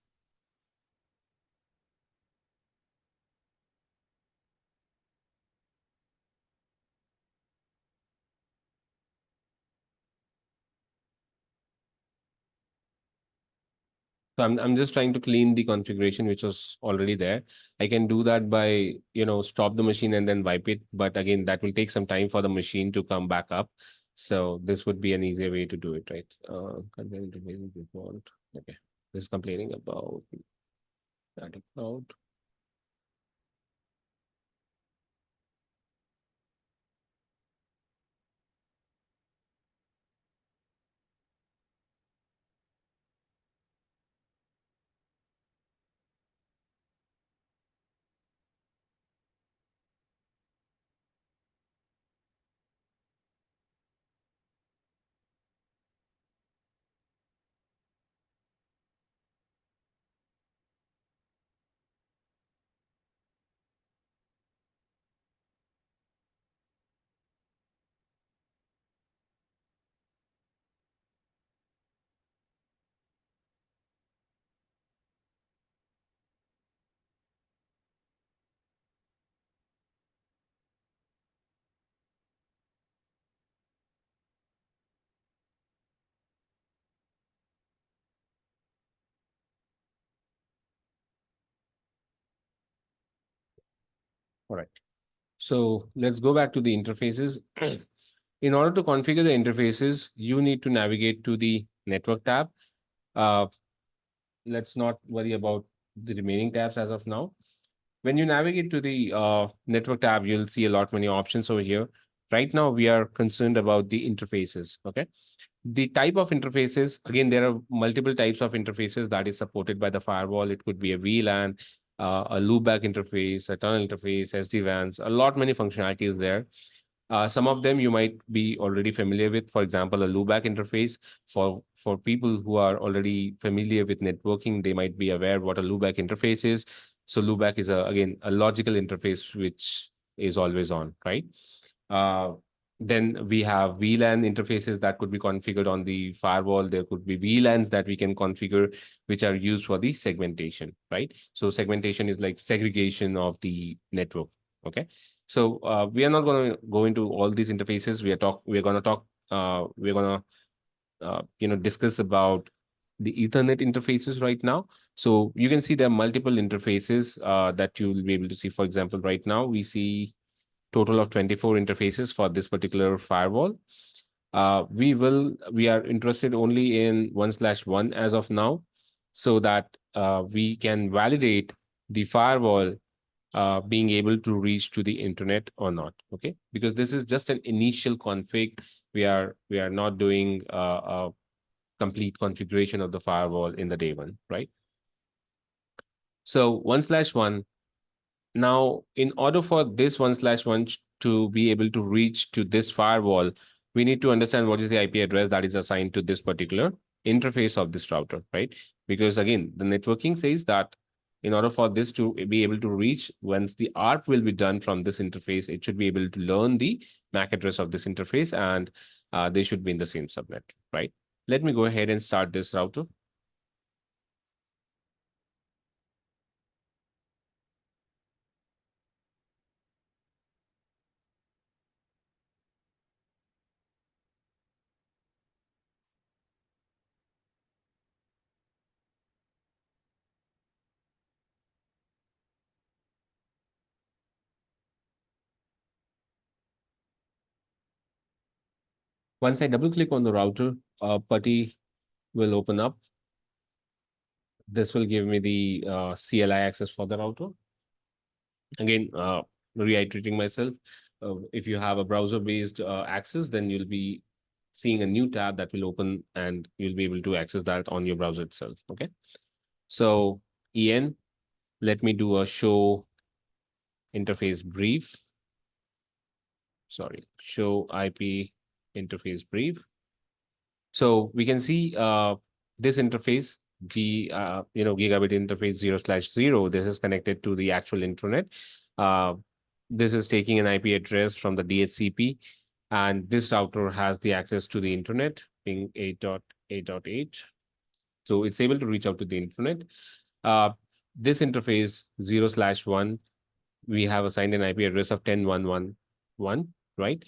So I'm just trying to clean the configuration which was already there. I can do that by, stop the machine and then wipe it. But again, that will take some time for the machine to come back up. So this would be an easier way to do it, right? Content interface report. Okay. This is complaining about static cloud. All right. So let's go back to the interfaces. In order to configure the interfaces, you need to navigate to the network tab. Uh, let's not worry about the remaining tabs as of now. When you navigate to the network tab, you'll see a lot many options over here. Right now, we are concerned about the interfaces. Okay. The type of interfaces, again, there are multiple types of interfaces that is supported by the firewall. It could be a VLAN, a loopback interface, a tunnel interface, SD-WANs, a lot many functionalities there. Some of them you might be already familiar with. For example, a loopback interface. For people who are already familiar with networking, they might be aware what a loopback interface is. So loopback is again a logical interface which is always on, right? Uh, then we have VLAN interfaces that could be configured on the firewall. There could be VLANs that we can configure, which are used for the segmentation, right? So segmentation is like segregation of the network. Okay. So we are not going to go into all these interfaces. We're going to talk. We're going to discuss about the Ethernet interfaces right now. So you can see there are multiple interfaces that you will be able to see. For example, right now we see total of 24 interfaces for this particular firewall. We are interested only in 1/1 as of now, so that we can validate the firewall being able to reach to the internet or not. Okay, because this is just an initial config. We are not doing a complete configuration of the firewall in the day one, right? So 1/1. Now, in order for this 1/1 to be able to reach to this firewall, we need to understand what is the IP address that is assigned to this particular interface of this router, right? Because again, the networking says that in order for this to be able to reach, once the ARP will be done from this interface, it should be able to learn the MAC address of this interface, and they should be in the same subnet, right? Let me go ahead and start this router. Once I double click on the router, putty will open up. This will give me the CLI access for the router. Again, reiterating myself, if you have a browser-based access, then you'll be seeing a new tab that will open and you'll be able to access that on your browser itself. Okay. So EN, let me do a show interface brief. Sorry, show IP interface brief. So we can see this interface, gigabit interface 0/0. This is connected to the actual internet. Uh, this is taking an IP address from the DHCP, and this router has the access to the internet, being 8.8.8. So it's able to reach out to the internet. This interface 0/1, we have assigned an IP address of 10.1.1.1, right?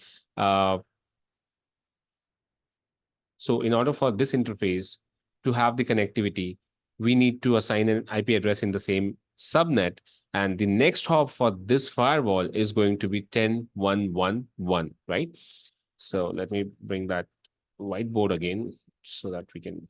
So in order for this interface to have the connectivity, we need to assign an IP address in the same subnet. And the next hop for this firewall is going to be 10.1.1.1, right? So let me bring that whiteboard again so that we can.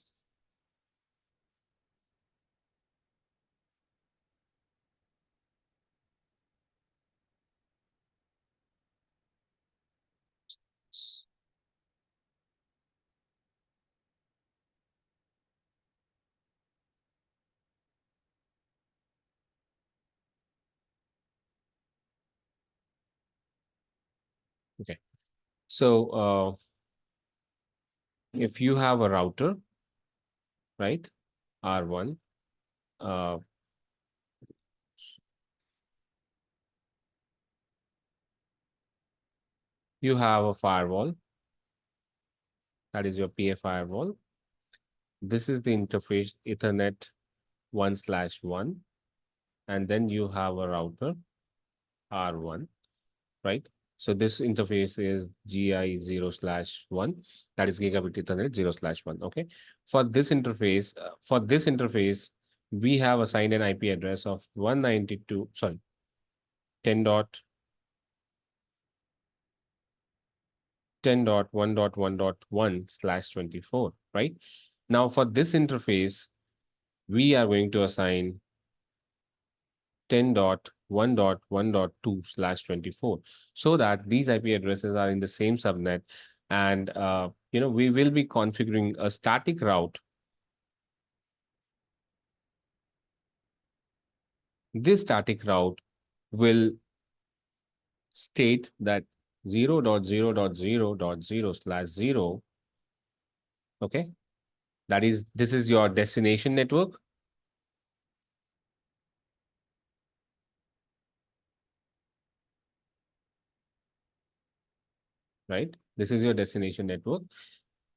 Okay. So if you have a router, right, R1, uh, you have a firewall, that is your PA firewall. This is the interface Ethernet 1/1, and then you have a router R1, right? So this interface is GI 0/1, that is gigabit Ethernet 0/1. Okay. For this interface, we have assigned an IP address of 192, sorry, 10.1.1.1/24, right? Now for this interface, we are going to assign 10.1.1.2/24 so that these IP addresses are in the same subnet. And we will be configuring a static route. This static route will state that 0.0.0.0/0. Okay, this is your destination network. Right? This is your destination network.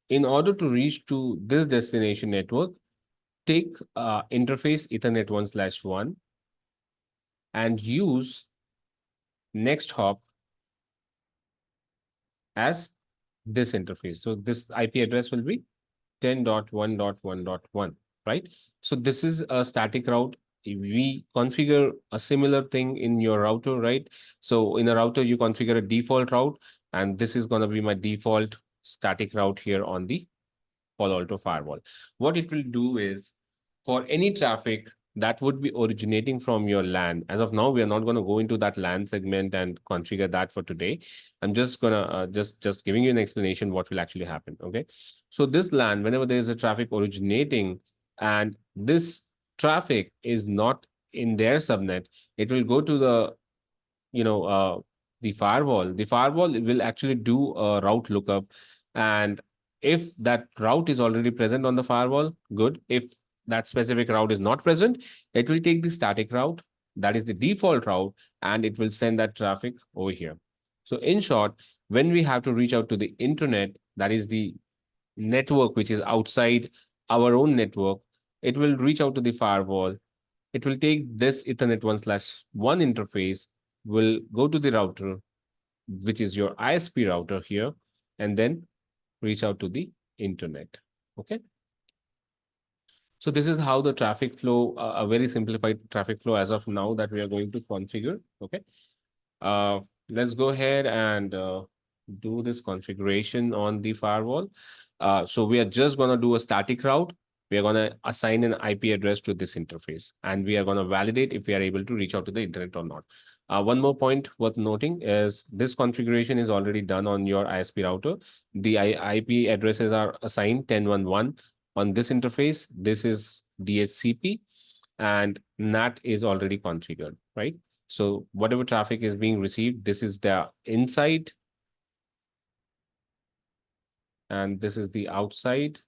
In order to reach to this destination network, take interface Ethernet 1/1 and use next hop as this interface. So this IP address will be 10.1.1.1, right? So this is a static route. We configure a similar thing in your router, right? So in a router, you configure a default route, and this is going to be my default static route here on the PaloAlto firewall. What it will do is, for any traffic that would be originating from your LAN, as of now, we are not going to go into that LAN segment and configure that for today. I'm just going to just giving you an explanation what will actually happen. Okay. So this LAN, whenever there is a traffic originating and this traffic is not in their subnet, it will go to the firewall will actually do a route lookup. And if that route is already present on the firewall, good. If that specific route is not present, it will take the static route, that is the default route, and it will send that traffic over here. So in short, when we have to reach out to the internet, that is the network which is outside our own network, it will reach out to the firewall. It will take this Ethernet 1/1 interface, will go to the router, which is your ISP router here, and then reach out to the internet. Okay. So this is how the traffic flow, a very simplified traffic flow as of now that we are going to configure. Okay. Let's go ahead and do this configuration on the firewall. So we are just going to do a static route. We are going to assign an IP address to this interface, and we are going to validate if we are able to reach out to the internet or not. One more point worth noting is this configuration is already done on your ISP router. The IP addresses are assigned 10.1.1 on this interface. This is DHCP, and NAT is already configured, right? So whatever traffic is being received, this is the inside, and this is the outside,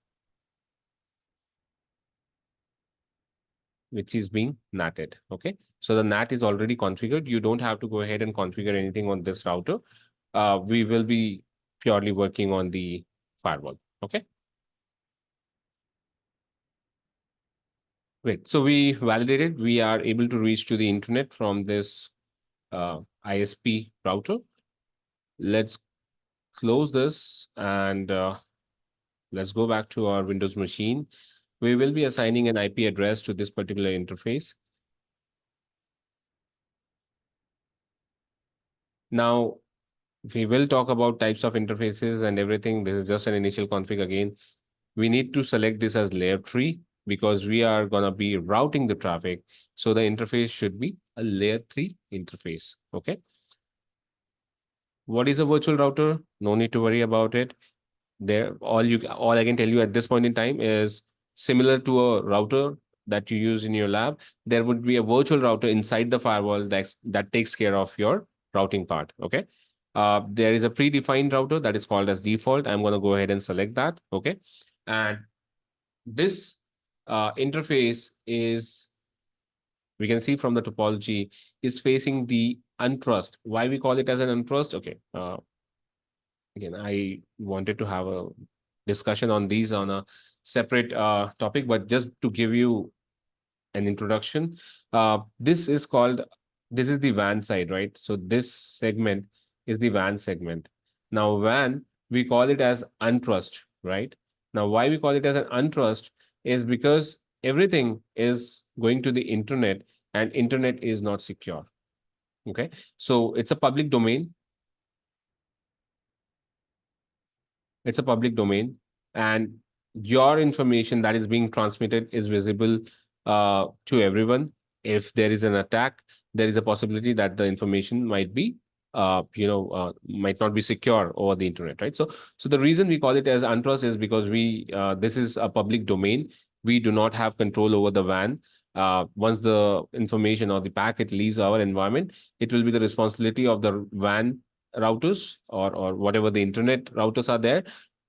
which is being NATed. Okay. So the NAT is already configured. You don't have to go ahead and configure anything on this router. We will be purely working on the firewall. Okay. Great. So we validated, we are able to reach to the internet from this ISP router. Let's close this and let's go back to our Windows machine. We will be assigning an IP address to this particular interface. Now, we will talk about types of interfaces and everything. This is just an initial config again. We need to select this as layer 3 because we are going to be routing the traffic. So the interface should be a layer 3 interface. Okay. What is a virtual router? No need to worry about it. All I can tell you at this point in time is similar to a router that you use in your lab. There would be a virtual router inside the firewall that takes care of your routing part. Okay. There is a predefined router that is called as default. I'm going to go ahead and select that. Okay. And this interface is, we can see from the topology, is facing the untrust. Why we call it as an untrust? Okay. Again, I wanted to have a discussion on these on a separate topic, but just to give you an introduction, this is the WAN side, right? So this segment is the WAN segment. Now WAN, we call it as untrust, right? Now why we call it as an untrust is because everything is going to the internet and internet is not secure. Okay, so it's a public domain. It's a public domain, and your information that is being transmitted is visible to everyone. If there is an attack, there is a possibility that the information might be might not be secure over the internet, right? So the reason we call it as untrust is because this is a public domain. We do not have control over the WAN. Once the information or the packet leaves our environment, it will be the responsibility of the WAN routers or whatever the internet routers are there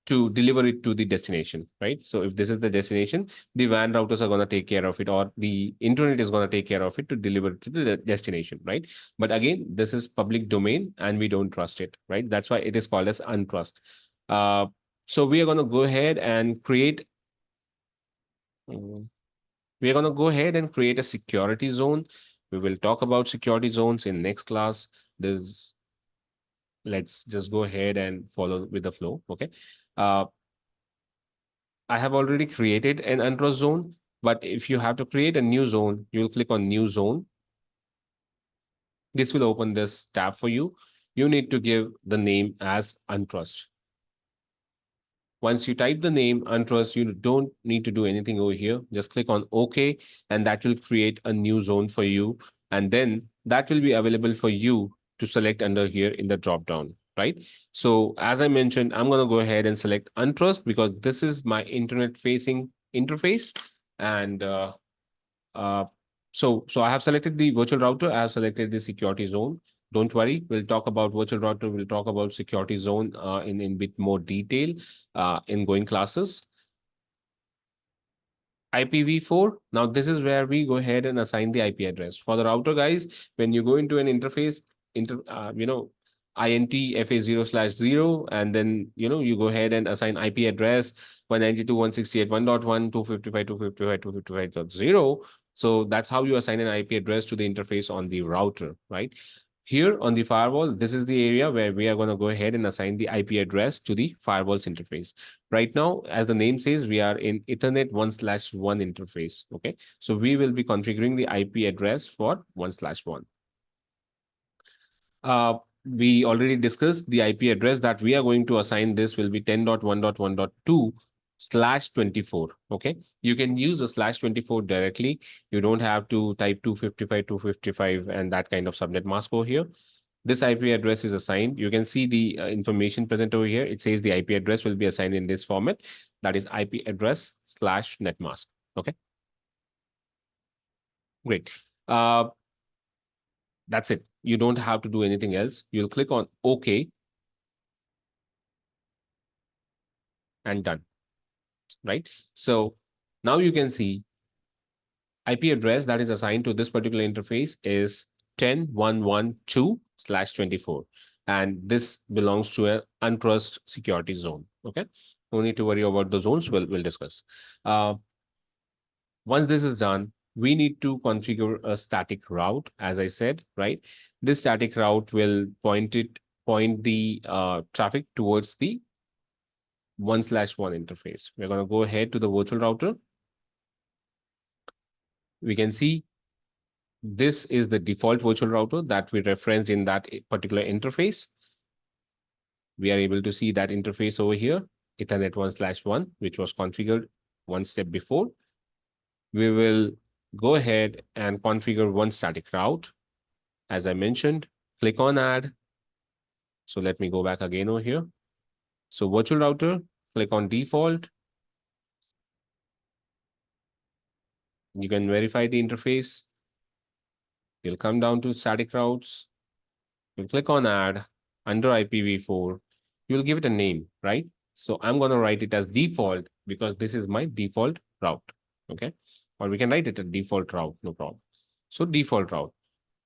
to deliver it to the destination, right? So if this is the destination, the WAN routers are going to take care of it, or the internet is going to take care of it to deliver it to the destination, right? But again, this is public domain and we don't trust it, right? That's why it is called as untrust. So we are going to go ahead and create a security zone. We will talk about security zones in next class. Let's just go ahead and follow with the flow. Okay. I have already created an untrust zone, but if you have to create a new zone, you'll click on new zone. This will open this tab for you. You need to give the name as untrust. Once you type the name untrust, you don't need to do anything over here. Just click on OK, and that will create a new zone for you. And then that will be available for you to select under here in the drop down, right? So as I mentioned, I'm going to go ahead and select untrust because this is my internet facing interface. And so I have selected the virtual router. I have selected the security zone. Don't worry, we'll talk about virtual router. We'll talk about security zone in bit more detail in going classes. IPv4. Now this is where we go ahead and assign the IP address for the router, guys. When you go into an interface, INTFA0/0, and then you go ahead and assign IP address 192.168.1.1 255.255.255.0. So that's how you assign an IP address to the interface on the router, right? Here on the firewall, this is the area where we are going to go ahead and assign the IP address to the firewall's interface. Right now, as the name says, we are in Ethernet 1/1 interface. Okay, so we will be configuring the IP address for 1/1. we already discussed the IP address that we are going to assign this will be 10.1.1.2 slash 24. Okay. You can use the slash 24 directly. You don't have to type 255, and that kind of subnet mask over here. This IP address is assigned. You can see the information present over here. It says the IP address will be assigned in this format. That is IP address slash netmask. Okay. Great. Uh, that's it. You don't have to do anything else. You'll click on OK and done. Right? So now you can see IP address that is assigned to this particular interface is 10.1.1.2 slash 24. And this belongs to an untrust security zone. Okay. No need to worry about the zones. We'll discuss. Uh, Once this is done, we need to configure a static route, as I said, right? This static route will point the traffic towards the 1/1 interface. We're going to go ahead to the virtual router. We can see this is the default virtual router that we referenced in that particular interface. We are able to see that interface over here, Ethernet 1/1, which was configured one step before. We will go ahead and configure one static route. As I mentioned, click on add. So let me go back again over here. So virtual router, click on default. You can verify the interface. You'll come down to static routes. You'll click on add under IPv4. You'll give it a name, right? So I'm going to write it as default because this is my default route. Okay. Or we can write it a default route, no problem. So default route.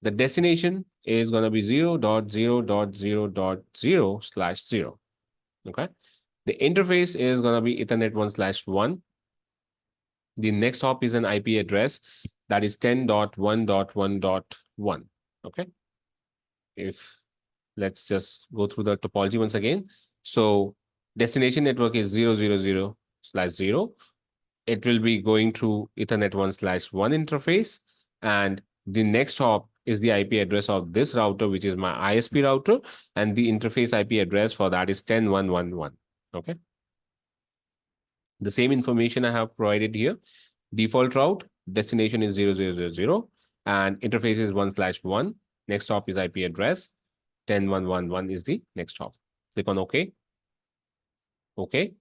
The destination is going to be 0.0.0.0/0. Okay. The interface is going to be Ethernet 1/1. The next hop is an IP address that is 10.1.1.1. Okay. If let's just go through the topology once again. So destination network is 0.0.0/0. It will be going through Ethernet 1/1 interface. And the next hop is the IP address of this router, which is my ISP router. And the interface IP address for that is 10.1.1.1. Okay. The same information I have provided here. Default route, destination is 0.0.0.0, and interface is 1/1. Next hop is IP address. 10.1.1.1 is the next hop. Click on OK. OK.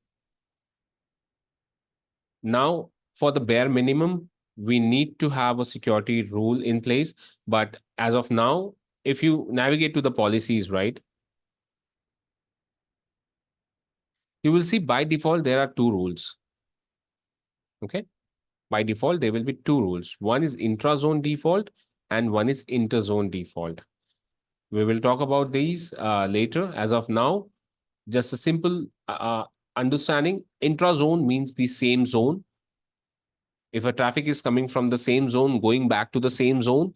Now, for the bare minimum, we need to have a security rule in place. But as of now, if you navigate to the policies, right, you will see by default, there are two rules. Okay. By default, there will be two rules. One is intra-zone default and one is inter-zone default. We will talk about these later. As of now, just a simple understanding. Intra-zone means the same zone. If a traffic is coming from the same zone, going back to the same zone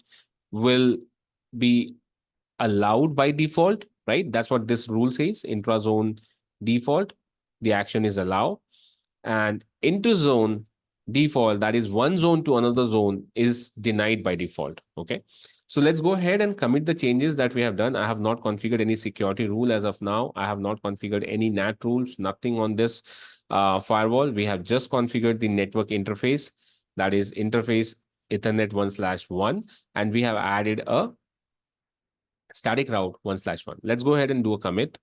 will be allowed by default, right? That's what this rule says. Intra-zone default, the action is allowed. And inter-zone default, that is one zone to another zone, is denied by default. Okay. So let's go ahead and commit the changes that we have done. I have not configured any security rule as of now. I have not configured any NAT rules, nothing on this firewall. We have just configured the network interface, that is interface Ethernet 1/1, and we have added a static route 1/1. Let's go ahead and do a commit.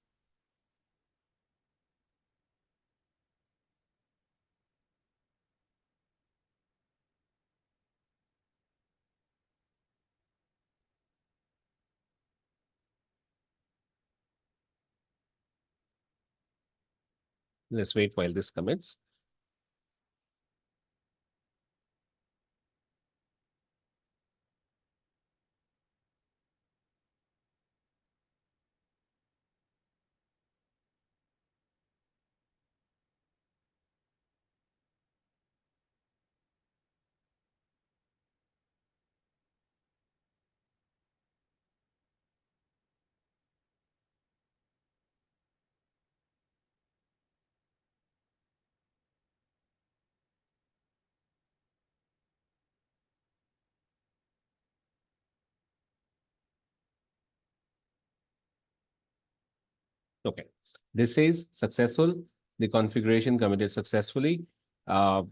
Let's wait while this commits. Okay, this says successful. The configuration committed successfully. The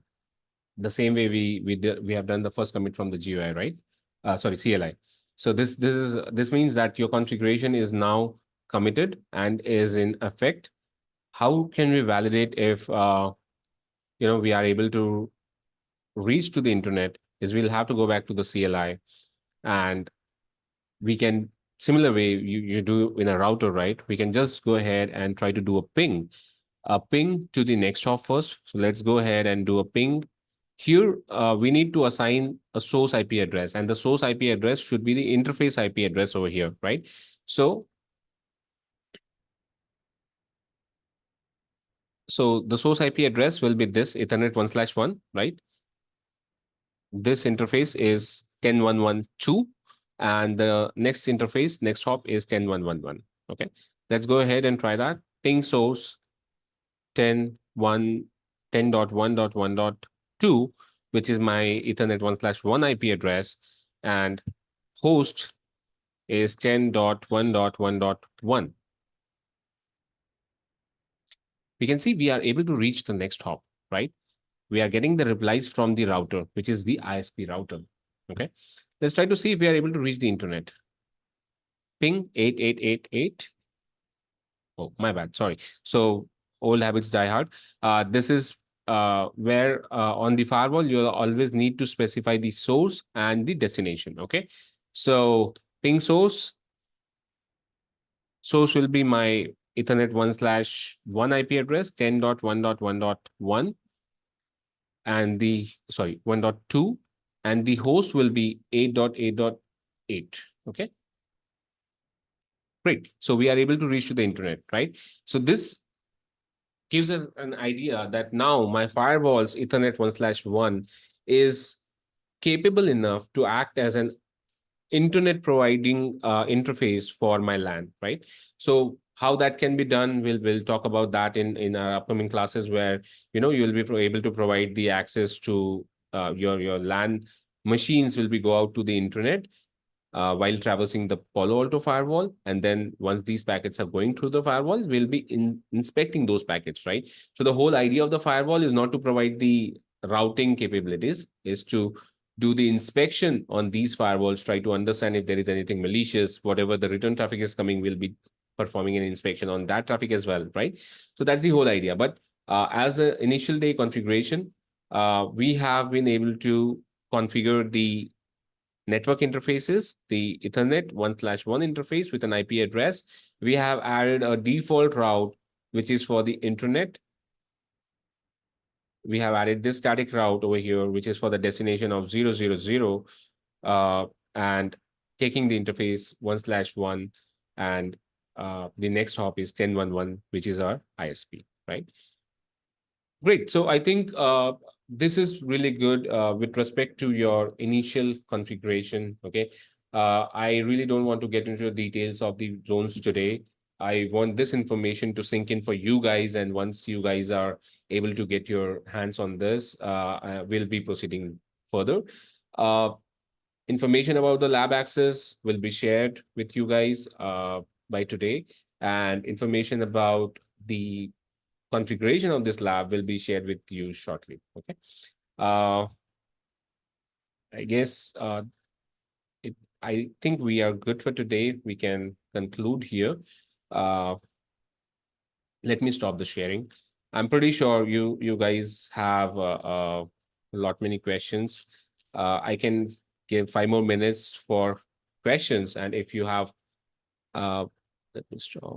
same way we have done the first commit from the GUI, right? Sorry, CLI. So this means that your configuration is now committed and is in effect. How can we validate if we are able to reach to the internet? Is we'll have to go back to the CLI, and we can, similar way you do in a router, right? We can just go ahead and try to do a ping to the next hop first. So let's go ahead and do a ping. Here, we need to assign a source IP address, and the source IP address should be the interface IP address over here, right? So the source IP address will be this Ethernet 1/1, right? This interface is 10.1.1.2, and the next interface, next hop is 10.1.1.1. Okay, let's go ahead and try that. Ping source 10.1.1.2, which is my Ethernet 1/1 IP address, and host is 10.1.1.1. We can see we are able to reach the next hop, right? We are getting the replies from the router, which is the ISP router. Okay, let's try to see if we are able to reach the internet. Ping 8888. Oh, my bad. Sorry. So old habits die hard. This is where on the firewall, you'll always need to specify the source and the destination. Okay. So ping source. Source will be my Ethernet 1/1 IP address, 10.1.1.1, and the, sorry, 1.2, and the host will be 8.8.8. Okay. Great. So we are able to reach to the internet, right? So this gives us an idea that now my firewall's Ethernet 1/1 is capable enough to act as an internet providing interface for my LAN, right? So how that can be done, we'll talk about that in our upcoming classes, where you'll be able to provide the access to your LAN machines will be go out to the internet while traversing the PaloAlto firewall. And then once these packets are going through the firewall, we'll be inspecting those packets, right? So the whole idea of the firewall is not to provide the routing capabilities, is to do the inspection on these firewalls, try to understand if there is anything malicious. Whatever the return traffic is coming, we'll be performing an inspection on that traffic as well, right? So that's the whole idea. But as an initial day configuration, we have been able to configure the network interfaces, the Ethernet 1/1 interface with an IP address. We have added a default route, which is for the internet. We have added this static route over here, which is for the destination of 000, and taking the interface 1/1, and the next hop is 10.1.1, which is our ISP, right? Great. So I think this is really good with respect to your initial configuration. Okay. I really don't want to get into the details of the zones today. I want this information to sink in for you guys. And once you guys are able to get your hands on this, we'll be proceeding further. Information about the lab access will be shared with you guys by today. And information about the configuration of this lab will be shared with you shortly. Okay. I guess I think we are good for today. We can conclude here. Let me stop the sharing. I'm pretty sure you guys have a lot many questions. I can give 5 more minutes for questions, and if you have, let me stop.